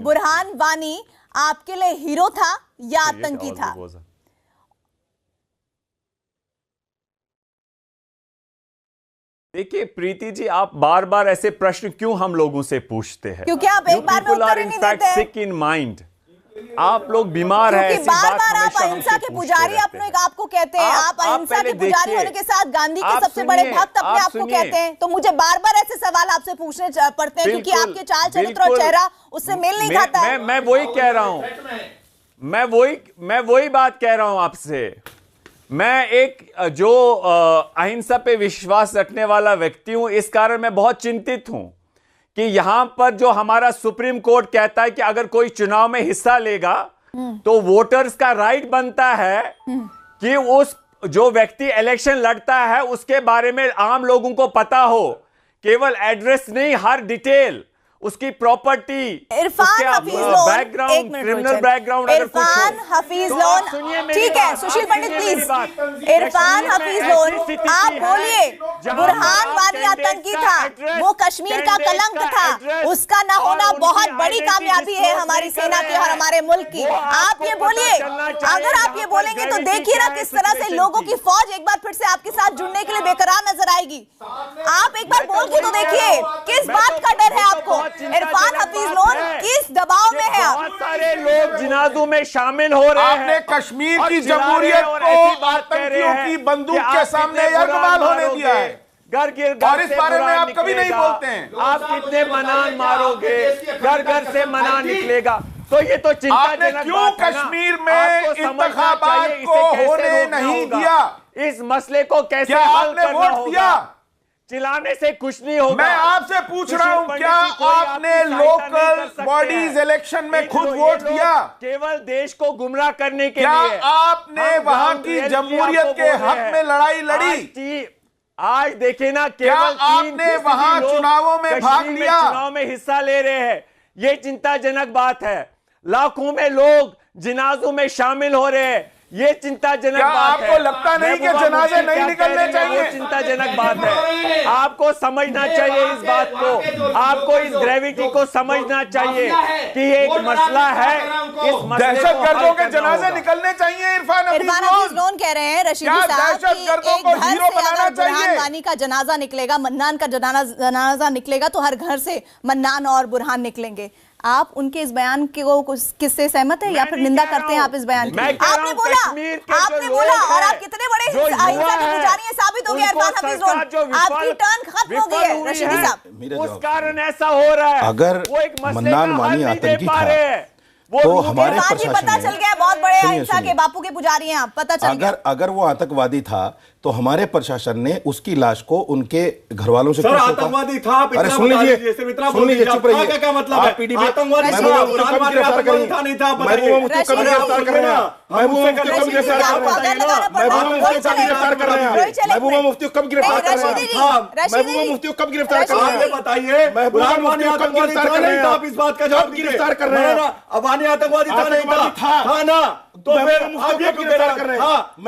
बुरहान वानी आपके लिए हीरो था या आतंकी था? देखिए प्रीति जी, आप बार बार ऐसे प्रश्न क्यों हम लोगों से पूछते हैं? क्योंकि आप एक बार में उत्तर नहीं देते हैं। सिक इन माइंड। आप लोग बीमार हैं। क्योंकि बार बार आप अहिंसा के पुजारी अपने आपको कहते हैं, आप अहिंसा के पुजारी होने के साथ गांधी के सबसे बड़े भक्त अपने आप को कहते हैं, तो मुझे बार बार ऐसे सवाल आपसे पूछने पड़ते हैं क्योंकि आपके चाल चरित्र और चेहरा उससे मेल नहीं खाता है। मैं वही कह रहा हूं, मैं वही बात कह रहा हूं आपसे। मैं एक जो अहिंसा पे विश्वास रखने वाला व्यक्ति हूं, इस कारण मैं बहुत चिंतित हूं कि यहां पर जो हमारा सुप्रीम कोर्ट कहता है कि अगर कोई चुनाव में हिस्सा लेगा तो वोटर्स का राइट बनता है कि उस जो व्यक्ति इलेक्शन लड़ता है उसके बारे में आम लोगों को पता हो, केवल एड्रेस नहीं, हर डिटेल, उसकी property, Irfan Hafeez loan, background, criminal background, Irfan Hafeez loan, ठीक है सुशील पंडित प्लीज, इरफान हफीज लोन, आप बोलिए, बुरहान वानी आतंकी था, वो कश्मीर का कलंक था, उसका ना होना बहुत बड़ी कामयाबी है हमारी सेना की और हमारे मुल्क की। आप ये बोलिए, अगर आप ये बोलेंगे तो देखिए ना किस तरह से लोगों की फौज एक बार फिर से आपके साथ जुड़ने के लिए बेकरार नजर आएगी। आप एक बार बोल के तो देखिए, किस बात का डर है आपको? इरफान हफीज लोन किस दबाव में है? बहुत सारे लोग जिनाजों में शामिल हो रहे हैं। आपने कश्मीर की जमहूरियत को आतंकियों की बंदूक के सामने यरगमाल होने दिया है, और इस बारे में आप कभी नहीं बोलते हैं। आप कितने मनान मारोगे, घर घर से मनान निकलेगा, तो ये तो चिंताजनक क्यों कश्मीर में इंतखाबात को होने नहीं दिया? इस मसले को कैसे हल करना होगा? चिल्लाने से कुछ नहीं होगा। मैं आपसे पूछ रहा हूं, क्या आपने लोकल बॉडीज इलेक्शन में खुद वोट दिया? केवल देश को गुमराह करने के क्या लिए। आपने वहां की जमहूरियत के हक में लड़ाई लड़ी? आज देखिए ना, क्या आपने वहां चुनावों में भाग लिया? चुनाव में हिस्सा ले रहे हैं, ये चिंताजनक बात है। लाखों में लोग जनाजों में शामिल हो रहे हैं, ये चिंताजनक बात है। आपको लगता नहीं कि जनाजे नहीं निकलने चाहिए? चिंताजनक बात है, आपको समझना चाहिए इस बात को, आपको इस ग्रेविटी को समझना चाहिए कि ये एक मसला है। इस दहशतगर्दों के जनाजे निकलने चाहिए। इरफान हफीज लोन कह रहे हैं रशीदी साहब कि एक घर से अगर बुरहान वानी का जनाजा निकलेगा, मन्नान का जनाजा निकलेगा तो हर घर से मन्नान और बुरहान निकलेंगे। आप उनके इस बयान को किससे सहमत है या फिर निंदा करते हैं आप इस बयान की? आपने बोला और आप कितने बड़े अहिंसा के पुजारी हैं, साबित हो गया इरफान हफीज लोन, आपकी टर्न खत्म हो गई है रशीदी साहब। उस कारण ऐसा हो रहा है। अगर मन्नान वानी आतंकी था तो हमारे प्रशासन पता चल गया बहुत बड़े अहिंसा के बापू के पुजारी हैं आप, पता चल गया। अगर वो आतंकवादी था तो हमारे प्रशासन ने उसकी लाश को उनके घर वालों से सर आतंकवादी था। अरे सुन लीजिए, चुप रहिए। क्या मतलब है? आतंकवादी नहीं था, महबूबा मुफ्ती कब गिरफ्तार कर रहे हैं? महबूबा मुफ्ती कब गिरफ्तार कर रहे हैं? महबूबा मुफ्ती कब गिरफ्तार कर रहे हैं? महबूबा मुफ्ती कब गिरफ्तार कर रहे हैं? महबूबा मुफ्ती कब गिरफ्तार कर रहे हैं? बताइए, महबूबा मुफ्ती कब गिरफ्तार कर रहे हैं? आप इस बात का जवाब गिरफ्तार कर रहे हैं? अवानी आतंकवादी था, नहीं था ना, तो फिर आप ये क्यों गिरफ्तार कर रहे हैं?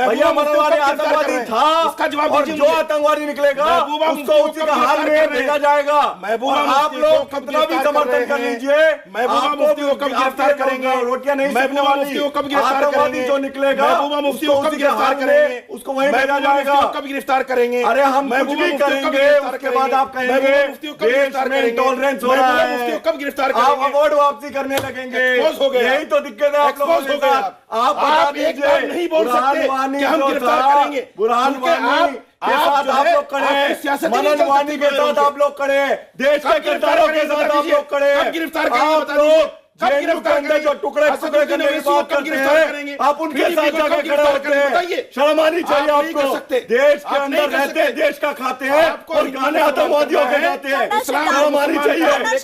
भैया मनवानी आतंकवादी था, इसका जवाब और जो आतंकवादी निकलेगा उसको उसी का हाल में भेजा जाएगा। आप लोग कितना भी समर्थन कर लीजिए, महबूबा मुफ्ती को कब गिरफ्तार करेंगे? रोटियां नहीं, महबूबा मुफ्ती को कब गिरफ्तार करेंगे? जो निकलेगा महबूबा मुफ्ती को कब गिरफ्तार करेंगे? उसको वहीं भेजा जाएगा। कब गिरफ्तार करेंगे? अरे हम कुछ भी करेंगे, उसके बाद आप कहेंगे देश में इंटॉलरेंस हो रहा है, कब गिरफ्तार आप अवार्ड वापसी करने लगेंगे। यही तो दिक्कत है आप लोगों के साथ। आप बता दीजिए, नहीं बोल सकते कि हम गिरफ्तार करेंगे। बुरहान वानी के साथ आप लोग खड़े, मनन वानी के साथ आप लोग खड़े, देश के किरदारों के साथ आप लोग खड़े। आप लोग जो टुकड़े टुकड़े करने की बात करते हैं, आप उनके साथ जाकर खड़े होते हैं। शर्म आनी चाहिए आपको। देश के अंदर रहते हैं, देश का खाते हैं और गाने आतंकवादियों के गाते हैं। शर्म आनी चाहिए। कर्नल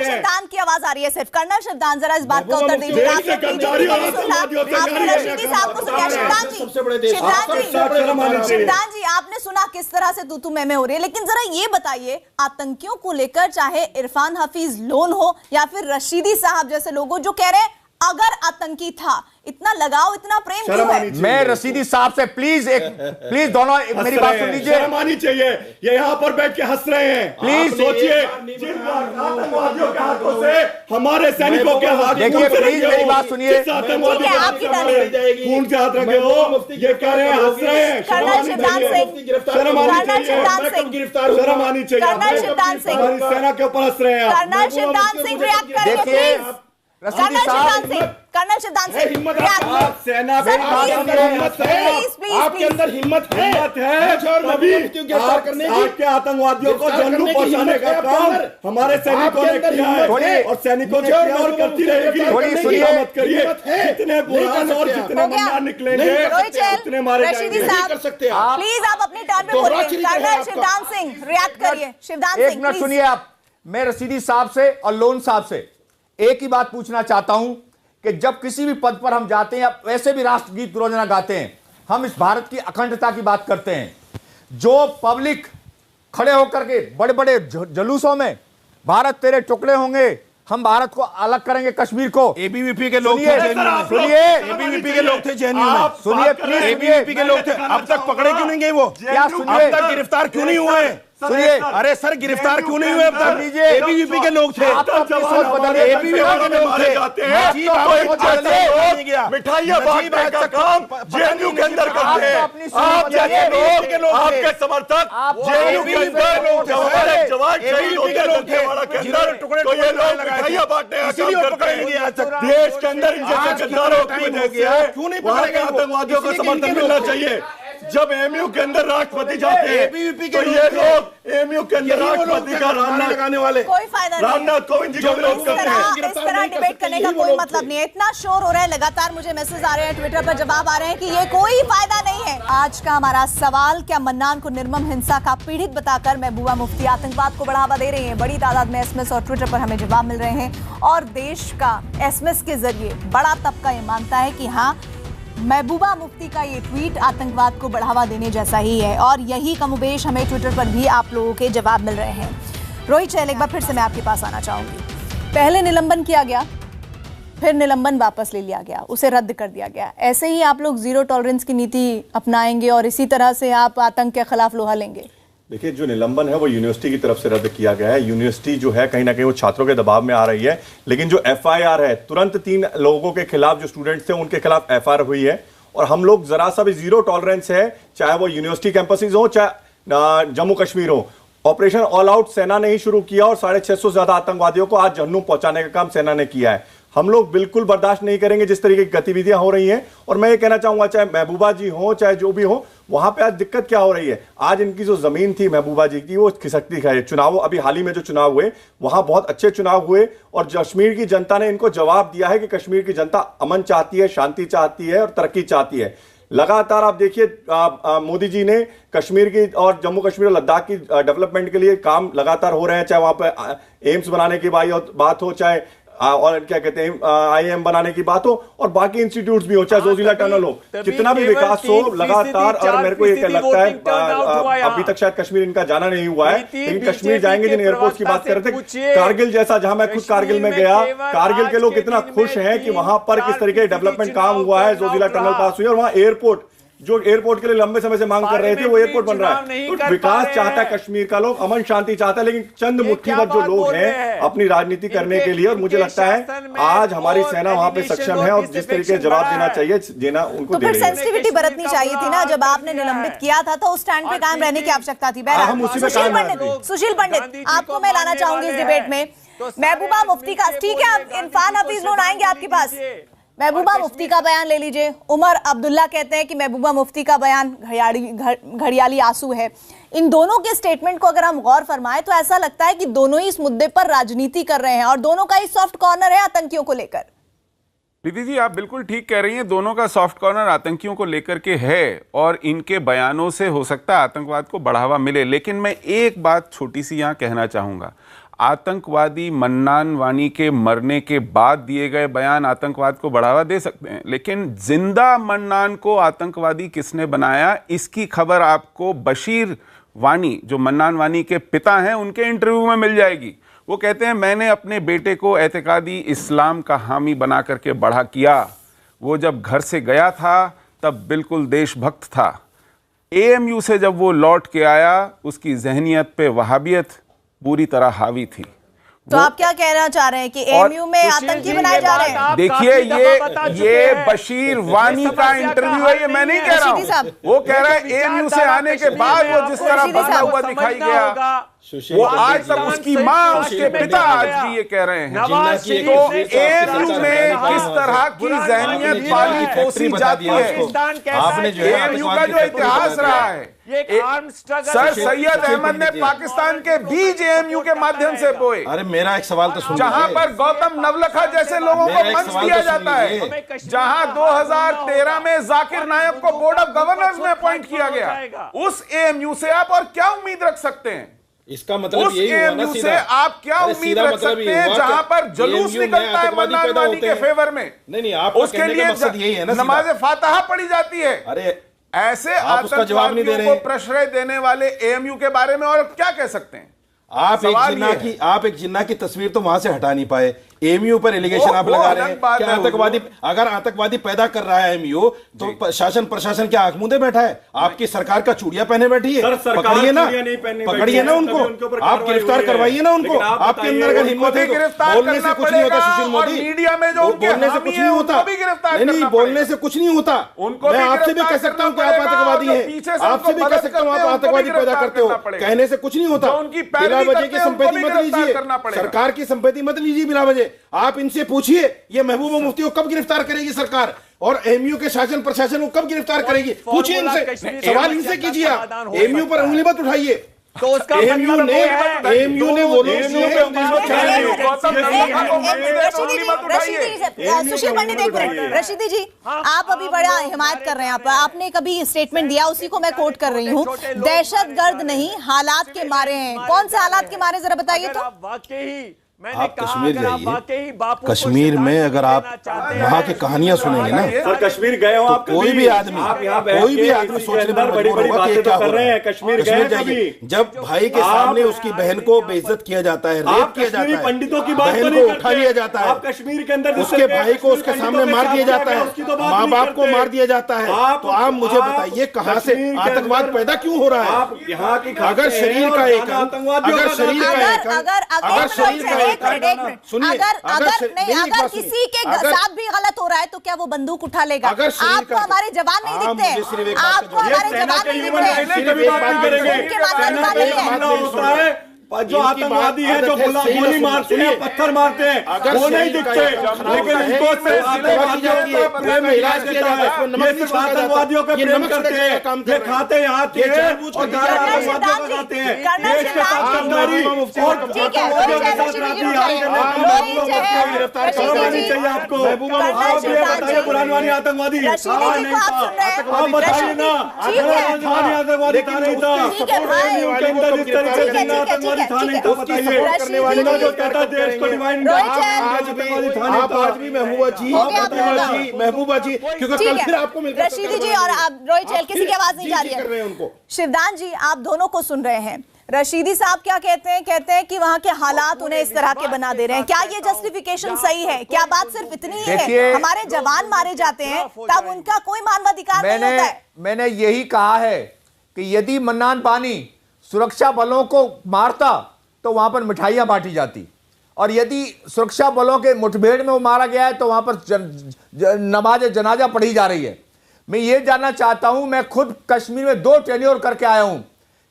शिवदान की आवाज आ रही है सिर्फ। कर्नल शिवदान जरा इस बात का उत्तर दीजिए। आपने रशीदी साहब को सुना? शिवदान जी आपने सुना किस तरह से तू में हो रही है, लेकिन जरा ये बताइए आतंकियों को लेकर चाहे इरफान हफीज लोन हो या फिर रशीदी साहब जैसे लोगों जो कह रहे हैं अगर आतंकी था, इतना लगाव इतना प्रेम क्यों है? मैं रशीदी साहब से प्लीज दोनों मेरी बात सुन लीजिए। शर्म आनी चाहिए, ये यहाँ पर बैठ के हंस रहे हैं। प्लीज सोचिए, जिन आतंकवादियों के हाथों से हमारे सैनिकों के हाथ, देखिए प्लीज मेरी बात सुनिए। खून से हाथ रखे हो, ये कह रहे हैं, हंस रहे हैं। कर्नल शिवदान सिंह, शर्म आनी चाहिए, शर्म आनी चाहिए। हमारी सेना के ऊपर हंस रहे हैं। कर्नल शिवदान सिंह रिएक्ट करेंगे प्लीज। रशीदी साहब, कर्नल शिवदान सिंह, सेना सर, आपके अंदर हिम्मत है, आपके अंदर हिम्मत है आपके आतंकवादियों को जन्म पहुंचाने का काम हमारे सैनिकों ने किया है और सैनिकों ने किया और करती रहेगी। मत करिए, जितने बुरहान और जितने मन्नान निकलेंगे उतने मारे जाएंगे। प्लीज आप अपनी टर्न पे बोलिए। कर्नल शिवदान सिंह रिएक्ट करिए। शिवदान सिंह, एक मिनट सुनिए आप। मैं रशीदी साहब से और लोन साहब से एक ही बात पूछना चाहता हूं कि जब किसी भी पद पर हम जाते हैं या वैसे भी राष्ट्रगीत रोजाना गाते हैं, हम इस भारत की अखंडता की बात करते हैं। जो पब्लिक खड़े होकर के बड़े बड़े जुलूसों में भारत तेरे टुकड़े होंगे, हम भारत को अलग करेंगे कश्मीर को, एबीवीपी के लोग सुनिए, एबीवीपी के लोग थे जेएनयू में, सुनिए प्लीज, एबीवीपी के लोग थे, अब तक पकड़े क्यों नहीं गए वो? क्या सुनिए, अब तक गिरफ्तार क्यों नहीं हुए? सुनिए, अरे सर गिरफ्तार क्यों नहीं हुए अब तक? एबीवीपी के लोग थे, एबीवीपी के लोग थे। मिठाइयां बांटने का काम जेएनयू के अंदर करते हैं। आप जैसे लोग, आपके समर्थक जेएनयू के अंदर हमारे जवान शहीद होते थे के अंदर, तो ये लोग मिठाइयां बांटने का काम करते हैं। देश के अंदर इन जैसे गद्दारों की वजह से क्यों नहीं वहां के आतंकवादियों को समर्थन मिलना चाहिए। जब एमयू के अंदर राष्ट्रपति जाते हैं तो ये लोग एमयू के अंदर राष्ट्रपति का रामनाथ लगाने वाले कोई फायदा नहीं, रामनाथ कोविंद जी का विरोध करते हैं। इस तरह डिबेट करने का कोई मतलब नहीं है। इतना शोर हो रहा है, लगातार मुझे मैसेज आ रहे हैं, ट्विटर पर जवाब आ रहे हैं कि ये कोई फायदा नहीं है। आज का हमारा सवाल, क्या मन्नान को निर्मम हिंसा का पीड़ित बताकर महबूबा मुफ्ती आतंकवाद को बढ़ावा दे रही है? बड़ी तादाद में एसएमएस और ट्विटर पर हमें जवाब मिल रहे हैं और देश का एसएमएस के जरिए बड़ा तबका ये मानता है कि हाँ, महबूबा मुफ्ती का ये ट्वीट आतंकवाद को बढ़ावा देने जैसा ही है और यही कमोबेश हमें ट्विटर पर भी आप लोगों के जवाब मिल रहे हैं। रोहित चहल, एक बार फिर से मैं आपके पास आना चाहूंगी। पहले निलंबन किया गया, फिर निलंबन वापस ले लिया गया, उसे रद्द कर दिया गया। ऐसे ही आप लोग जीरो टॉलरेंस की नीति अपनाएंगे और इसी तरह से आप आतंक के खिलाफ लोहा लेंगे? देखिए, जो निलंबन है वो यूनिवर्सिटी की तरफ से रद्द किया गया है। यूनिवर्सिटी जो है कहीं ना कहीं वो छात्रों के दबाव में आ रही है, लेकिन जो एफआईआर है, तुरंत 3 लोगों के खिलाफ जो स्टूडेंट्स थे उनके खिलाफ एफआईआर हुई है और हम लोग जरा सा भी जीरो टॉलरेंस है, चाहे वो यूनिवर्सिटी कैंपसेस हो चाहे जम्मू कश्मीर हो। ऑपरेशन ऑल आउट सेना ने ही शुरू किया और 650 से ज्यादा आतंकवादियों को आज जहन्नुम पहुंचाने का काम सेना ने किया है। हम लोग बिल्कुल बर्दाश्त नहीं करेंगे जिस तरीके की गतिविधियां हो रही हैं। और मैं ये कहना चाहूंगा, चाहे महबूबा जी हो चाहे जो भी हो, वहां पे आज दिक्कत क्या हो रही है? आज इनकी जो जमीन थी महबूबा जी की वो खिसकती है। चुनाव अभी हाल ही में जो चुनाव हुए वहां बहुत अच्छे चुनाव हुए और कश्मीर की जनता ने इनको जवाब दिया है कि कश्मीर की जनता अमन चाहती है, शांति चाहती है और तरक्की चाहती है। लगातार आप देखिए मोदी जी ने कश्मीर की और जम्मू कश्मीर और लद्दाख की डेवलपमेंट के लिए काम लगातार हो रहे हैं, चाहे वहां पे एम्स बनाने की बात हो, चाहे और क्या कहते हैं आईएम बनाने की बात हो और बाकी इंस्टीट्यूट्स भी हो, चाहे जोजिला टनल हो, कितना भी विकास हो लगातार। और मेरे को ये लगता है अभी तक शायद कश्मीर इनका जाना नहीं हुआ है, लेकिन कश्मीर जाएंगे। जिन एयरपोर्ट की बात कर रहे थे, कारगिल जैसा, जहां मैं खुद कारगिल में गया, कारगिल के लोग कितना खुश हैं कि वहां पर किस तरीके का डेवलपमेंट काम हुआ है, जोजिला टनल पास हुई और वहां एयरपोर्ट जो एयरपोर्ट के लिए लंबे समय से मांग कर रहे थे वो एयरपोर्ट बन रहा है। तो विकास चाहता है कश्मीर का लोग, अमन शांति चाहता है, लेकिन चंद मुट्ठी भर जो लोग हैं अपनी राजनीति करने के लिए। और मुझे लगता है आज हमारी सेना वहां पे सक्षम है और जिस तरीके से जवाब देना चाहिए देना उनको तो फिर सेंसिटिविटी बरतनी चाहिए थी ना। जब आपने निलंबित किया था तो उस स्टैंड पे कायम रहने की आवश्यकता थी। सुशील पंडित, आपको मैं लाना चाहूंगी इस डिबेट में। महबूबा मुफ्ती का, ठीक है, इरफान हफीज लोन आएंगे आपके पास। महबूबा मुफ्ती का बयान ले लीजिए। उमर अब्दुल्ला कहते हैं कि महबूबा मुफ्ती का बयान घड़ियाली आंसू है। इन दोनों के स्टेटमेंट को अगर हम गौर फरमाएं तो ऐसा लगता है कि दोनों ही इस मुद्दे पर राजनीति कर रहे हैं और दोनों का ही सॉफ्ट कॉर्नर है आतंकियों को लेकर। प्रीति जी, आप बिल्कुल ठीक कह रही हैं, दोनों का सॉफ्ट कॉर्नर आतंकियों को लेकर के है और इनके बयानों से हो सकता है आतंकवाद को बढ़ावा मिले। लेकिन मैं एक बात छोटी सी यहाँ कहना चाहूँगा, आतंकवादी मन्नान वानी के मरने के बाद दिए गए बयान आतंकवाद को बढ़ावा दे सकते हैं, लेकिन जिंदा मन्नान को आतंकवादी किसने बनाया इसकी खबर आपको बशीर वानी, जो मन्नान वानी के पिता हैं, उनके इंटरव्यू में मिल जाएगी। वो कहते हैं मैंने अपने बेटे को एतकादी इस्लाम का हामी बना करके बड़ा किया। वो जब घर से गया था तब बिल्कुल देशभक्त था। एएमयू से जब वो लौट के आया उसकी जहनियत पे वहाबियत पूरी तरह हावी थी। तो आप क्या कहना चाह रहे हैं कि एएमयू में आतंकी बनाए जा रहे हैं? देखिए, ये बशीर वानी का इंटरव्यू है, ये मैं नहीं कह रहा हूँ। वो कह रहा है एएमयू से आने के बाद वो जिस तरह बदला हुआ दिखाई गया। वो आज तक उसकी माँ, उसके पिता आज भी ये कह रहे हैं। तो एएमयू में किस तरह की जहनियत पाली पोसी जाती है, आपने जो एएमयू का जो इतिहास रहा है, सर सैयद अहमद ने पाकिस्तान के बीज एएमयू के माध्यम से बोए। अरे मेरा एक सवाल तो सुनिए, जहां पर गौतम नवलखा जैसे लोगों को मंच दिया जाता है, जहां 2013 में जाकिर नायक को बोर्ड ऑफ गवर्नर्स में अपॉइंट किया गया, उस एएमयू से आप और क्या उम्मीद रख सकते हैं? इसका मतलब यही हुआ ना, से आप क्या उम्मीद रख सकते हैं जहां पर जुलूस निकलता है मन्नान वानी के फेवर में? नहीं, आप उसके लिए नमाज फातिहा पढ़ी जाती है। अरे ऐसे आतंकवादियों को प्रश्रय देने वाले एएमयू के बारे में और क्या कह सकते हैं? आप एक जिन्ना की तस्वीर तो वहां से हटा नहीं पाए। एएमयू पर एलिगेशन आप लगा रहे हैं कि आतंकवादी, अगर आतंकवादी पैदा कर रहा है एएमयू, तो शासन प्रशासन क्या आंख मूंदे बैठा है? आपकी सरकार का चूड़ियां पहने बैठी है। पकड़िए ना उनको, आप गिरफ्तार करवाइए ना उनको। आपके अंदर अगर हिम्मत है तो बोलने से कुछ नहीं होता सुशील मोदी, मीडिया में जो बोलने से कुछ नहीं होता, नहीं बोलने से कुछ नहीं होता। मैं आपसे भी कह सकता हूँ कि आप आतंकवादी हैं, आपसे भी कह सकता हूँ आप आतंकवादी पैदा करते हो, कहने से कुछ नहीं होता। बिला वजह की संपत्ति मत लीजिए, सरकार की संपत्ति मत लीजिए बिला वजह। आप इनसे पूछिए ये महबूबा मुफ्ती को कब गिरफ्तार करेगी सरकार, और एएमयू के शासन प्रशासन को कब गिरफ्तार करेगी? पूछिए इनसे, सवाल इनसे कीजिए। आप एएमयू पर उंगली मत उठाइए। तो उसका एएमयू ने वो लोग सुशील पंडित, एक मिनट, रशीदी जी आप अभी बड़ा हिमायत कर रहे हैं। आपने कभी स्टेटमेंट दिया, उसी को मैं कोट कर रही हूँ, दहशतगर्द नहीं हालात के मारे हैं। कौन से हालात के मारे, जरा बताइए तो। वाकई आप कश्मीर जाइए, कश्मीर में अगर आप वहाँ की कहानियां सुनेंगे ना, सर कश्मीर गए हो आप, कोई भी आदमी सोचने पर मजबूर होगा कि क्या हो रहा है। कश्मीर जाइए, जब भाई के सामने उसकी बहन को बेइज्जत किया जाता है, रेप किया जाता है, पंडितों की बात बहन को उठा लिया जाता है, कश्मीर के अंदर उसके भाई को उसके सामने मार दिया जाता है, माँ बाप को मार दिया जाता है, तो आप मुझे बताइए कहाँ से आतंकवाद पैदा क्यों हो रहा है? यहाँ की अगर शरीर का एक सुनिए, अगर किसी के साथ भी गलत हो रहा है तो क्या वो बंदूक उठा लेगा? आपको हमारे जवान नहीं दिखते? आपको हमारे जवान नहीं दिखते? जो आतंकवादी है, जो गोली मारते हैं, पत्थर मारते हैं, वो नहीं दिखते, लेकिन इनको आतंकवादियों पे प्रेम करते हैं, ये खाते यहाँ के और आतंकवादियों को खाते हैं। देश के साथ गद्दारी और आतंकवादियों के साथ राती चाहिए आपको। आप ये बताइए बुरहानवानी आतंकवादी नहीं था, आप बताइए ना बुरहानवानी आतंकवादी था नहीं था? उनके अंदर जिस तरीके से आतंकवादी था नहीं था, बताइए जो कहता देश को डिवाइन आज भी महबूबा जी, क्योंकि कल फिर आपको मिलकर रशीदी जी और रोहित चहल किसी की आवाज नहीं जा रही है। शिवदान जी आप दोनों को सुन रहे हैं। रशीदी साहब क्या कहते हैं? कहते हैं कि वहाँ के हालात उन्हें इस तरह के बना दे रहे हैं। क्या ये जस्टिफिकेशन सही है? क्या बात सिर्फ इतनी ही है? हमारे जवान मारे जाते हैं तब उनका कोई मानवाधिकार नहीं होता है। मैंने यही कहा है कि यदि मन्नान पानी सुरक्षा बलों को मारता तो वहां पर मिठाइयां बांटी जाती, और यदि सुरक्षा बलों के मुठभेड़ में वो मारा गया है तो वहां पर नमाज जनाजा पढ़ी जा रही है। मैं ये जानना चाहता हूं, मैं खुद कश्मीर में 2 टेन्योर करके आया हूं।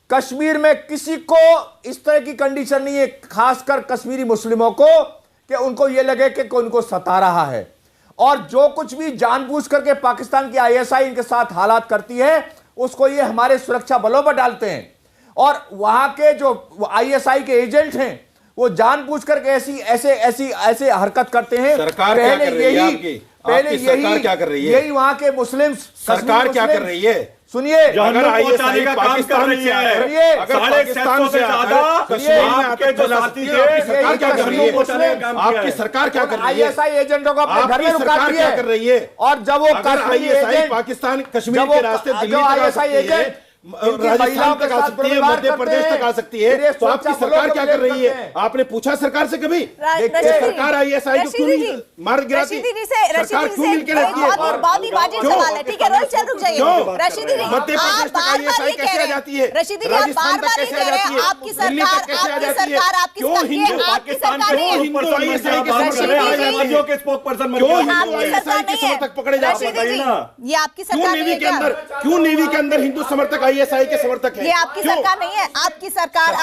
कश्मीर में किसी को इस तरह की कंडीशन नहीं है, खासकर कश्मीरी मुस्लिमों को, कि उनको ये लगे कि उनको सता रहा है। और जो कुछ भी जानबूझ करके पाकिस्तान की आईएसआई इनके साथ हालात करती है, उसको ये हमारे सुरक्षा बलों पर डालते हैं। और वहां के जो आईएसआई के एजेंट हैं वो जानबूझ करके ऐसे हरकत करते हैं। सरकार क्या कर रही है आपकी? पहले यही क्या कर रही है? यही वहां के मुस्लिम सरकार क्या कर रही है? सुनिए, अगर आईएसआई पाकिस्तान से है, अगर पाकिस्तान से ज्यादा कश्मीर में आपके जो साथी थे, सरकार क्या कर रही है? आपकी सरकार क्या कर रही है? आईएसआई एजेंटों को अपने घर में सरकार क्या कर रही है? और जब वो आईएसआई पाकिस्तान कश्मीर के रास्ते दिल्ली तक आ सकती है, राजस्थान तक आ सकती है, मध्य प्रदेश तक आ सकती है, तो आपकी सरकार क्या कर रही है? आपने पूछा सरकार से कभी? सरकार आईएसआई को क्यों नहीं मार गिराती? सरकार क्यों मिलकर रहती है? बहुत ही वाजिब सवाल है। ठीक है रोहित चल रुक जाइए। रशीदी जी मध्य प्रदेश तक आईएसआई कैसे आ जाती है? राजस्थान तक कैसे आ जाती है? आपकी सरकार क्यों हिंदू आपकी पाकिस्तान क्यों हिंदू आईएसआई के समर्थक पकड़े जाते हैं? ये आपकी सरकार क्यों नेवी के अंदर हिंदू समर्थक ISI के समर्थक हैं। ये आपकी सरकार नहीं है, आपकी सरकार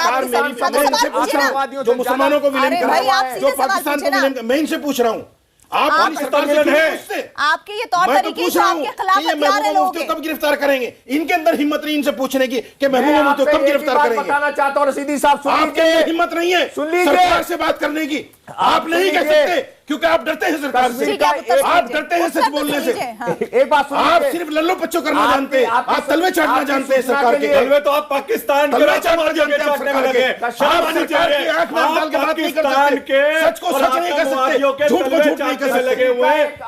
जो मुसलमानों को विलीन कर रहा है, जो पाकिस्तान को विलीन, मैं इनसे पूछ रहा हूँ, आप सरकार से आपके ये तौर तरीके जो आपके खिलाफ हथियार है लोगों के, कब गिरफ्तार करेंगे? इनके अंदर हिम्मत नहीं इनसे पूछने की कि महबूबा मुफ्ती को कब गिरफ्तार करेंगे। बताना चाहता हूं रशीदी साहब, आपके हिम्मत नहीं है सरकार से बात करने की, आप नहीं कह सकते क्योंकि आप डरते हैं सरकार से, आप डरते हैं सच बोलने से। एक बात सुनिए, आप सिर्फ लल्लो पच्चो करना जानते हैं, आप तलवे चाटना जानते हैं सरकार के। तलवे तो आप पाकिस्तान के चाटने में लगे, सच को सच नहीं कर सकते, झूठ को झूठ नहीं कर सकते।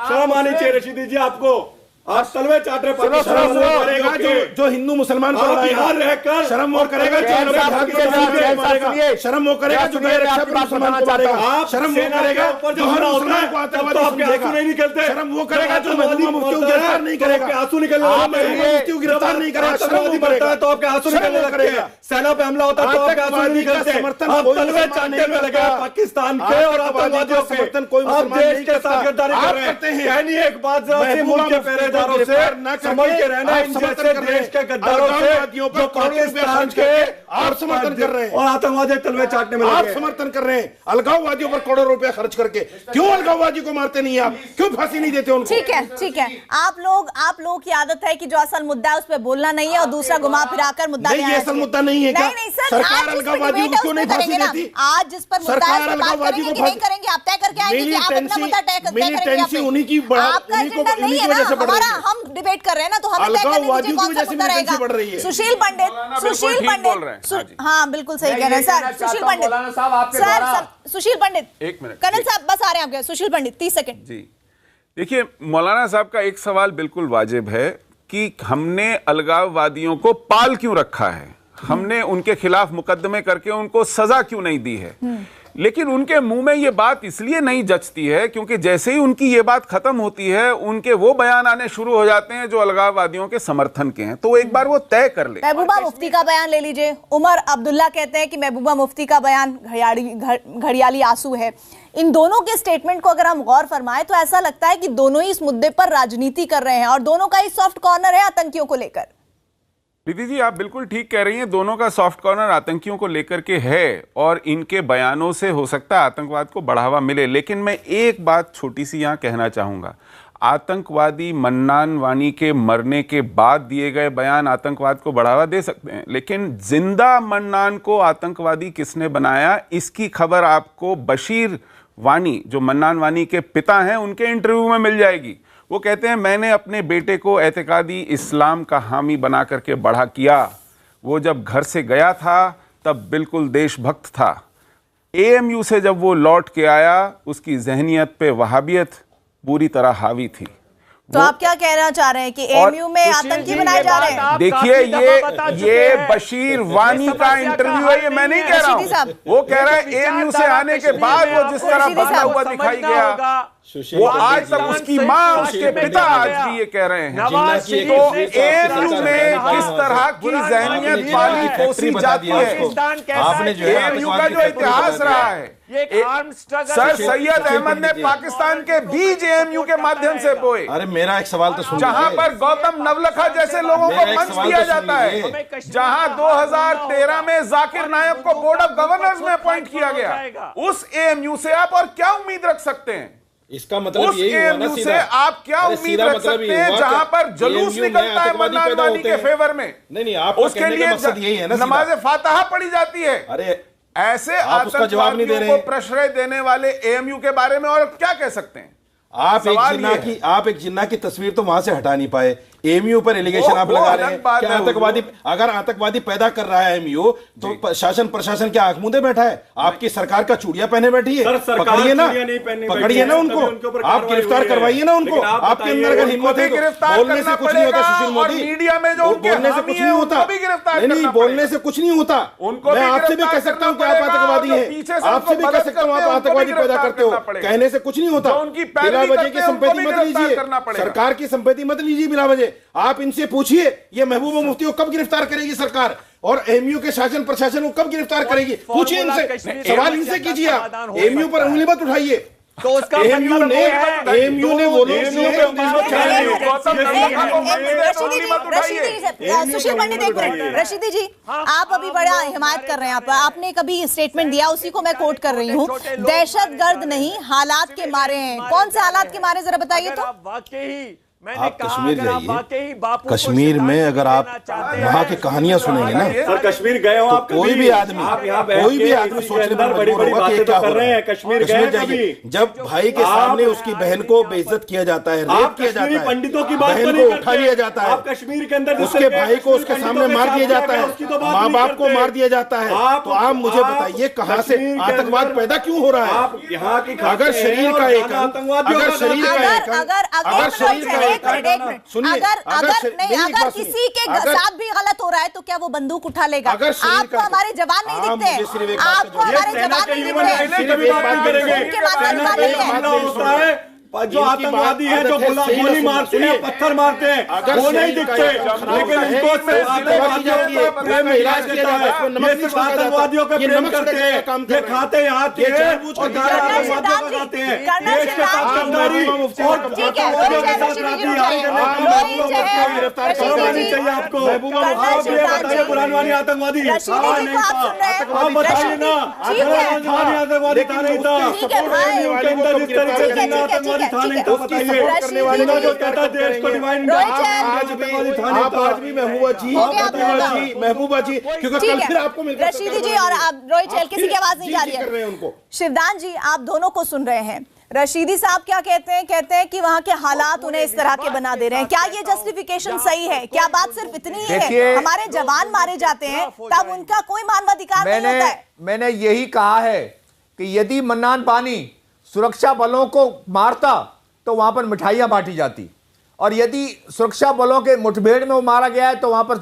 शर्म आनी चाहिए रशीदी जी आपको, आप तलवे चाट रहे करेगा जो हिंदू मुसलमान को रहकर शर्म वो करेगा, शर्म वो करेगा जो मुसलमान को मारेगा, शर्म वो करेगा जो हर मुसलमान को आतंकवादी समझेगा, नहीं निकलते, शर्म वो करेगा जो महबूबा मुफ्ती को गिरफ्तार नहीं करेगा, आंसू निकलने मुफ्ती को गिरफ्तार नहीं करेगा, शर्म वो करेगा तो आपके आंसू निकलने लगेगा, सेना पे हमला होता है तो आपके आंसू निकलते, आप तलवे चाटने में लगे पाकिस्तान के और आतंकवादियों के समर्थन कोई देश के साथ गद्दारी कर रहे हैं। कहनी एक बात जरा मुल्क के पहरेदारों से समझ के रहना, इन जैसे देश के गद्दारों से जो पाकिस्तान के आप समर्थन कर रहे हैं और आतंकवादी तलवे चाटने में आप समर्थन कर रहे हैं, अलगाववादियों पर करोड़ों रुपए खर्च करके। क्यों अलगाववादी को मारते नहीं आप, क्यों फांसी नहीं देते उनको? ठीक है, ठीक है, आप लोगों की आदत है कि जो असल मुद्दा है उस पर बोलना नहीं है और दूसरा घुमा फिराकर मुद्दा नहीं, ये असल मुद्दा नहीं है। नहीं नहीं सर, सरकार अलगाववादियों को क्यों नहीं फांसी देती? आज जिस पर मुद्दा है बात करेंगे कि नहीं करेंगे, आप तय करके आएंगे कि आप अपना मुद्दा तय करेंगे। उन्हीं की आपका एजेंडा नहीं है ना, हमारा हम डिबेट कर रहे हैं ना, तो हमें तय करने दीजिए कौन सा मुद्दा रहेगा। सुशील पंडित, हाँ बिल्कुल सही कह रहे हैं सर, सुशील पंडित सर, सुशील पंडित, एक मिनट कर्नल साहब बस आ रहे हैं आपके। सुशील पंडित 30 सेकंड जी। देखिए, मौलाना साहब का एक सवाल बिल्कुल वाजिब है कि हमने अलगाववादियों को पाल क्यों रखा है, हमने उनके खिलाफ मुकदमे करके उनको सजा क्यों नहीं दी है। लेकिन उनके मुंह में ये बात इसलिए नहीं जचती है क्योंकि जैसे ही उनकी ये बात खत्म होती है, उनके वो बयान आने शुरू हो जाते हैं जो अलगाववादियों के समर्थन के हैं। तो एक बार वो तय कर ले। महबूबा मुफ्ती का बयान ले लीजिए। उमर अब्दुल्ला कहते हैं कि महबूबा मुफ्ती का बयान घड़ियाली आंसू है। इन दोनों के स्टेटमेंट को अगर हम गौर फरमाएं तो ऐसा लगता है कि दोनों ही इस मुद्दे पर राजनीति कर रहे हैं और दोनों का ही सॉफ्ट कॉर्नर है आतंकियों को लेकर। दीदी जी, आप बिल्कुल ठीक कह रही हैं, दोनों का सॉफ्ट कॉर्नर आतंकियों को लेकर के है और इनके बयानों से हो सकता है आतंकवाद को बढ़ावा मिले। लेकिन मैं एक बात छोटी सी यहां कहना चाहूंगा, आतंकवादी मन्नान वानी के मरने के बाद दिए गए बयान आतंकवाद को बढ़ावा दे सकते हैं, लेकिन जिंदा मन्नान को आतंकवादी किसने बनाया इसकी खबर आपको बशीर वानी, जो मन्नान वानी के पिता हैं, उनके इंटरव्यू में मिल जाएगी। वो कहते हैं मैंने अपने बेटे को एतकादी इस्लाम का हामी बना करके बड़ा किया। वो जब घर से गया था तब बिल्कुल देशभक्त था। AMU से जब वो लौट के आया उसकी जहनियत पे वहाबियत पूरी तरह हावी थी। तो आप क्या कहना चाह रहे हैं कि AMU में आतंकी बनाए जा रहे हैं? देखिए, ये बशीर वानी का इंटरव्यू है, ये मैं नहीं कह रहा हूँ। वो कह रहा है AMU से आने के बाद वो जिस तरह बदला हुआ दिखाई गया, वो आज तक उसकी माँ, उसके पिता आज भी ये कह रहे हैं। तो AMU में किस तरह की जहनियत पाली पोसी जाती है, आपने जो AMU का जो इतिहास रहा है, सर सैयद अहमद ने पाकिस्तान के बीज AMU के माध्यम से बोए। अरे मेरा एक सवाल तो सुनिए, जहां पर गौतम नवलखा जैसे लोगों को मंच दिया जाता है, जहां 2013 में जाकिर नायक को बोर्ड ऑफ गवर्नर्स में अपॉइंट किया गया, उस AMU से आप और क्या उम्मीद रख सकते हैं? इसका मतलब यही हुआ ना, से आप क्या उम्मीद रख सकते हैं जहां पर जुलूस निकलता है मन्नान वानी के फेवर में? नहीं, आप उसके लिए नमाज फातिहा पढ़ी जाती है। अरे ऐसे आतंकवादियों को प्रश्रय देने वाले AMU के बारे में और क्या कह सकते हैं? आप एक जिन्ना की तस्वीर तो वहां से हटा नहीं पाए। AMU पर एलिगेशन आप लगा रहे हैं कि आतंकवादी, अगर आतंकवादी पैदा कर रहा है AMU तो शासन प्रशासन क्या आंख मूंदे बैठा है? आपकी सरकार का चूड़िया पहने बैठी है, पकड़िए ना उनको, आप गिरफ्तार करवाइए ना उनको। आपके अंदर अगर हिम्मत है तो बोलने से कुछ नहीं होता सुशील मोदी, मीडिया में जो बोलने से कुछ नहीं होता, नहीं बोलने से कुछ नहीं होता। मैं आपसे भी कह सकता हूँ कि आप आतंकवादी हैं, आपसे भी कह सकता हूँ आप आतंकवादी पैदा करते हो, कहने से कुछ नहीं होता। बिला वजह की संपत्ति मत लीजिए, सरकार की संपत्ति मत लीजिए बिला वजह। आप इनसे पूछिए ये महबूबा मुफ्ती को कब गिरफ्तार करेगी सरकार, और AMU के शासन प्रशासन को कब गिरफ्तार करेगी? पूछिए इनसे, सवाल इनसे कीजिए। आप AMU पर उंगली मत उठाइए। तो उसका एएमयू ने वो लोग सुशील पंडित एक मिनट, रशीदी जी आप अभी बड़ा हिमायत कर रहे हैं, आपने कभी स्टेटमेंट दिया, उसी को मैं कोट कर रही हूँ, दहशतगर्द नहीं हालात के मारे हैं। कौन से हालात के मारे जरा बताइए तो। वाकई आप कश्मीर जाइए, कश्मीर में अगर आप वहाँ की कहानियां सुनेंगे ना, सर कश्मीर गए हो आप, कोई भी आदमी सोचने पर मजबूर होगा कि क्या हो रहा है। कश्मीर जाइए, जब भाई के सामने उसकी बहन को बेइज्जत किया जाता है, रेप किया जाता है, पंडितों की बात बहन को उठा लिया जाता है, कश्मीर के अंदर उसके भाई को उसके सामने मार दिया जाता है, माँ बाप को मार दिया जाता है, तो आप मुझे बताइए कहाँ से आतंकवाद पैदा क्यों हो रहा है। यहाँ की अगर शरीर का एक अगर शरीर का एक अगर शरीर का अगर किसी के साथ भी गलत हो रहा है तो क्या वो बंदूक उठा लेगा? आपको हमारे जवान नहीं दिखते? आपको हमारे जवान नहीं दिखते? जो आतंकवादी है, जो गोली मारते हैं, पत्थर मारते हैं, वो नहीं दिखते, लेकिन इनको आतंकवादियों पे प्रेम करते हैं, ये खाते हैं हाथ के और आतंकवादियों को खाते हैं। देश के साथ गद्दारी और आतंकवादियों के साथ चाहिए आपको। बताइए बुरहानवानी आतंकवादी नहीं था, आप बताइए ना, बुरहानवानी आतंकवादी था नहीं था, उनके अंदर इस तरीके से आतंकवादी था नहीं था, बताइए करने वाले जो कहता देश को डिवाइन आज भी महबूबा जी क्योंकि कल फिर आपको मिलकर रशीदी जी और आप रोहित चहल किसी की आवाज नहीं जा रही है। शिवदान जी आप दोनों को सुन रहे हैं, रशीदी साहब क्या कहते हैं? कहते हैं कि वहाँ के हालात उन्हें इस तरह के बना दे रहे हैं। क्या ये जस्टिफिकेशन सही है? क्या बात सिर्फ इतनी ही है? हमारे जवान मारे जाते हैं तब उनका कोई मानवाधिकार नहीं होता है। मैंने यही कहा है कि यदि मन्नान पानी सुरक्षा बलों को मारता तो वहां पर मिठाइयां बांटी जाती, और यदि सुरक्षा बलों के मुठभेड़ में वो मारा गया है तो वहां पर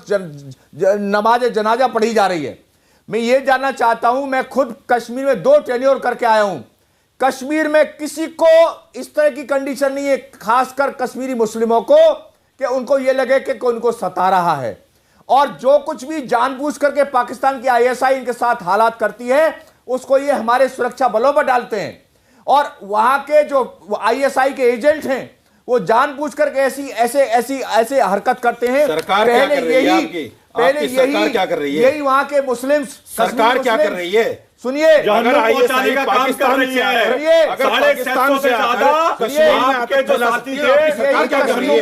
नमाज जनाजा पढ़ी जा रही है। मैं ये जानना चाहता हूं, मैं खुद कश्मीर में 2 टेन्योर करके आया हूं, कश्मीर में किसी को इस तरह की कंडीशन नहीं है, खासकर कश्मीरी मुस्लिमों को, कि उनको ये लगे कि उनको सता रहा है। और जो कुछ भी जानबूझ करके पाकिस्तान की आईएसआई इनके साथ हालात करती है उसको ये हमारे सुरक्षा बलों पर डालते हैं, और वहां के जो आईएसआई के एजेंट हैं वो जानबूझ करके ऐसे हरकत करते हैं। सरकार क्या कर रही है? आपकी सरकार क्या कर रही है? यही वहां के मुस्लिम सरकार क्या कर रही है? सुनिए, अगर आईएसआई पाकिस्तान से है, अगर पाकिस्तान से ज्यादा कश्मीर में आपके जो साथी थे, सरकार क्या कर रही है?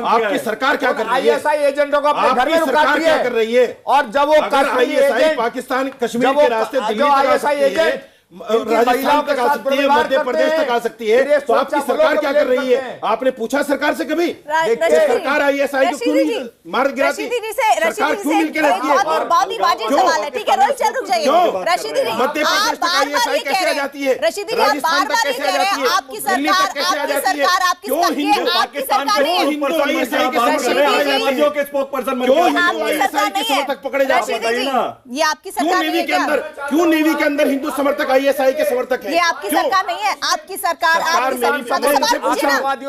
आपकी सरकार क्या कर रही है? आईएसआई एजेंटों को अपने घर में सरकार क्या कर रही है? और जब वो आईएसआई पाकिस्तान कश्मीर के रास्ते दिल्ली आईएसआई एजेंट राजस्थान तक आ सकती है, मध्य प्रदेश तक आ सकती है, तो आपकी सरकार क्या कर रही है? आपने पूछा सरकार से कभी? सरकार आईएसआई को क्यों नहीं मार गिराती? सरकार क्यों मिलकर रहती है? बहुत ही वाजिब सवाल है। ठीक है रोहित चल रुक जाइए। रशीदी जी मध्य प्रदेश तक आईएसआई कैसे आ जाती है? रशीदी जी आप बार-बार कैसे आ जाती है? आपकी सरकार पाकिस्तान के हिंदू आईएसआई के समर्थक के स्पोक्सपर्सन क्यों हिंदू आईएसआई के समर्थक पकड़े जाते हैं? ये आपकी सरकार नहीं है। क्यों नेवी के अंदर हिंदू समर्थक आईएसआई के समर्थक है? ये आपकी सरकार नहीं है। आपकी सरकार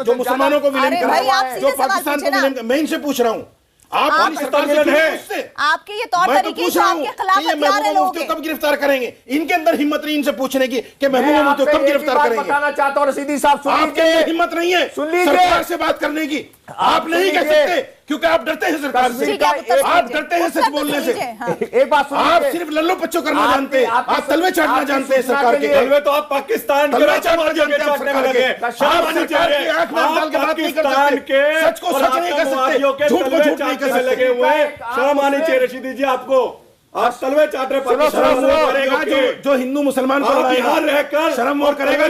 जो मुसलमानों को विलीन कर रहा है, जो पाकिस्तान को विलीन, मैं इनसे पूछ रहा हूँ, आप आपके ये तौर तरीके जो आपके खिलाफ हथियार है लोगों के, कब गिरफ्तार करेंगे? इनके अंदर हिम्मत नहीं इनसे पूछने की कि महबूबा मुफ्ती को कब गिरफ्तार करेंगे? बताना चाहता हूं रशीदी साहब, आपके अंदर हिम्मत नहीं है सरकार से बात करने की। आप नहीं कह सकते क्योंकि आप डरते हैं सरकार से, आप डरते हैं सच बोलने से। एक बात सुनिए, आप सिर्फ लल्लो पच्चो करना जानते हैं, आप तलवे चाटना जानते हैं सरकार के। तलवे तो आप पाकिस्तान तलवे चाटना जानते हैं सरकार के। आप सरकार की आंख में डाल के बात नहीं कर सकते, सच को सच नहीं कर सकते, झूठ को झूठ नहीं कर सकते। लगे हुए शर्म आनी चाहिए रशीदी जी आपको। आप तलवे चाट रहे करेगा जो हिंदू मुसलमान को रहकर शर्म वो करेगा,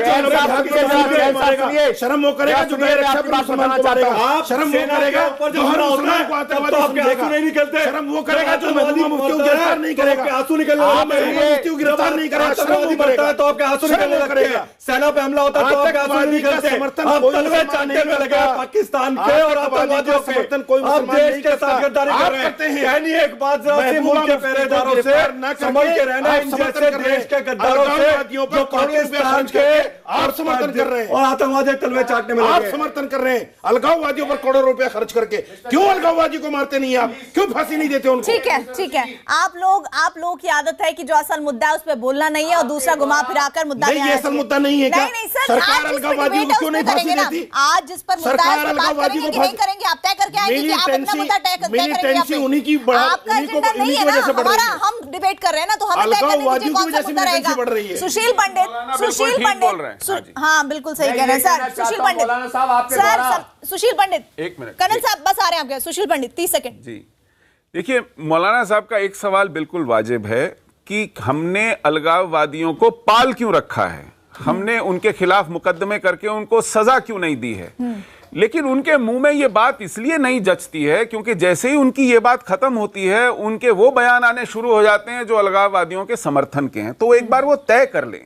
शर्म वो करेगा जो मुसलमान को मारेगा, शर्म वो करेगा जो हर मुसलमान को आतंकवादी समझेगा, नहीं निकलते, शर्म वो करेगा जो महबूबा मुफ्ती को गिरफ्तार नहीं करेगा, आंसू निकल मुफ्ती को गिरफ्तार नहीं करेगा, शर्म वो करेगा तो आपके आंसू निकलने लगेगा। सेना पे हमला होता है तो आपके आंसू निकलते हैं। आप तलवे चाटने में लगे पाकिस्तान के और आतंकवादियों के, समर्थन कोई आप देश के साथ गद्दारी कर रहे हैं। कहनी एक बात मुल्क के पहरेदार गद्दारों से संभल के रहना, इन जैसे देश के गद्दारों से जो पाकिस्तान के आप समर्थन कर रहे हैं और आतंकवादी तलवे चाटने में आप समर्थन कर रहे हैं अलगाववादियों पर करोड़ों रुपए खर्च करके। क्यों अलगाववादी को मारते नहीं आप? क्यों फांसी नहीं देते उनको? ठीक है आप लोगों की आदत है कि जो असल मुद्दा है उस पर बोलना नहीं है और दूसरा घुमा फिराकर मुद्दा नहीं, ये असल मुद्दा नहीं है क्या? नहीं सर, सरकार अलगाववादियों को क्यों नहीं फांसी देती? आज जिस पर मुद्दा है बात करेंगे कि नहीं करेंगे, आप तय करके आएंगे कि आप अपना मुद्दा तय करेंगे। उन्हीं की आपका एजेंडा नहीं है ना, हमारा हम डिबेट कर रहे हैं ना, तो हमें तय करने की कौन सा मुद्दा रहेगा। सुशील पंडित, हाँ बिल्कुल सही कह रहे हैं सर। सुशील पंडित सर, सुशील पंडित, एक मिनट, कर्नल साहब बस आ रहे हैं आपके। सुशील पंडित 30 सेकंड जी। देखिए, मौलाना साहब का एक सवाल बिल्कुल वाजिब है कि हमने अलगाववादियों को पाल क्यों रखा है, हमने उनके खिलाफ मुकदमे करके उनको सजा क्यों नहीं दी है। लेकिन उनके मुंह में ये बात इसलिए नहीं जचती है क्योंकि जैसे ही उनकी ये बात खत्म होती है उनके वो बयान आने शुरू हो जाते हैं जो अलगाववादियों के समर्थन के हैं। तो एक बार वो तय कर लें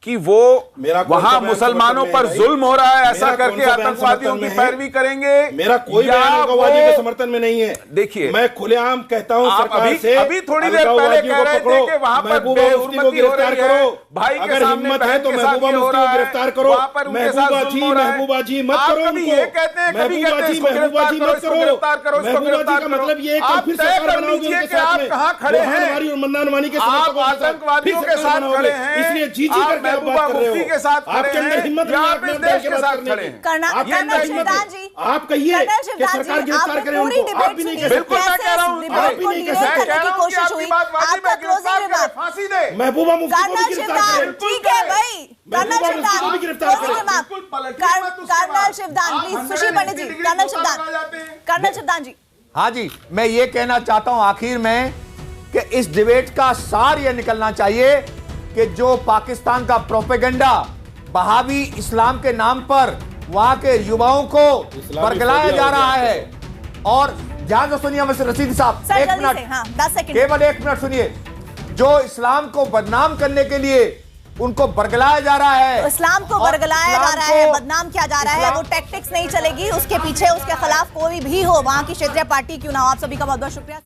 कि वो वहां मुसलमानों पर जुल्म हो रहा है, ऐसा करके आतंकवादियों की पैरवी करेंगे। मेरा कोई अलगाववादी के समर्थन में नहीं है। देखिए, मैं खुलेआम कहता हूं सरकार से, अभी थोड़ी देर पहले कह रहे थे कि वहां पर मुफ्ती को गिरफ्तार करो, भाई के अगर हिम्मत है तो महबूबा मुफ्ती को गिरफ्तार करो। महबूबा जी मत करो उनको, महबूबा जी मत करो। महबूबा जी का मतलब ये है कि फिर सरकार बनाओगे उनके साथ में, कहां खड़े हैं, हमारी और मन्ना नवानी के आप आतंकवादियों के साथ खड़े हैं, इसलिए जी करके आप बात कर रहे हो। के साथ आपके अंदर हिम्मत नहीं है अपने देश के साथ खड़े हैं। कर्नल शिवदान जी, आप कहिए कि सरकार गिरफ्तार करे उनको, आप भी नहीं कह सकते। बिल्कुल मैं कह रहा हूं, आप भी नहीं कह सकते। कोशिश हुई आपका क्लोजिंग रिमार्क, फांसी दे महबूबा मुफ्ती को भी गिरफ्तार करें। ठीक है भाई, colonel Shivdan closing remark, colonel Shivdan please. Sushil Pandit ji, colonel Shivdan ji. हाँ जी, मैं ये कहना चाहता हूं आखिर में कि इस डिबेट का सार यह निकलना चाहिए कि जो पाकिस्तान का प्रोपेगेंडा बहावी इस्लाम के नाम पर वहां के युवाओं को बरगलाया जा रहा है, और ध्यान से सुनिए मिस्टर रशीदी साहब, 1 मिनट, 10 सेकंड, केवल 1 मिनट सुनिए। जो इस्लाम को बदनाम करने के लिए उनको बरगलाया जा रहा है, तो इस्लाम को बरगलाया जा रहा है, बदनाम किया जा रहा है, वो टैक्टिक्स नहीं चलेगी। उसके पीछे उसके खिलाफ कोई भी हो, वहां की क्षेत्रीय पार्टी क्यों ना हो। आप सभी का बहुत बहुत शुक्रिया।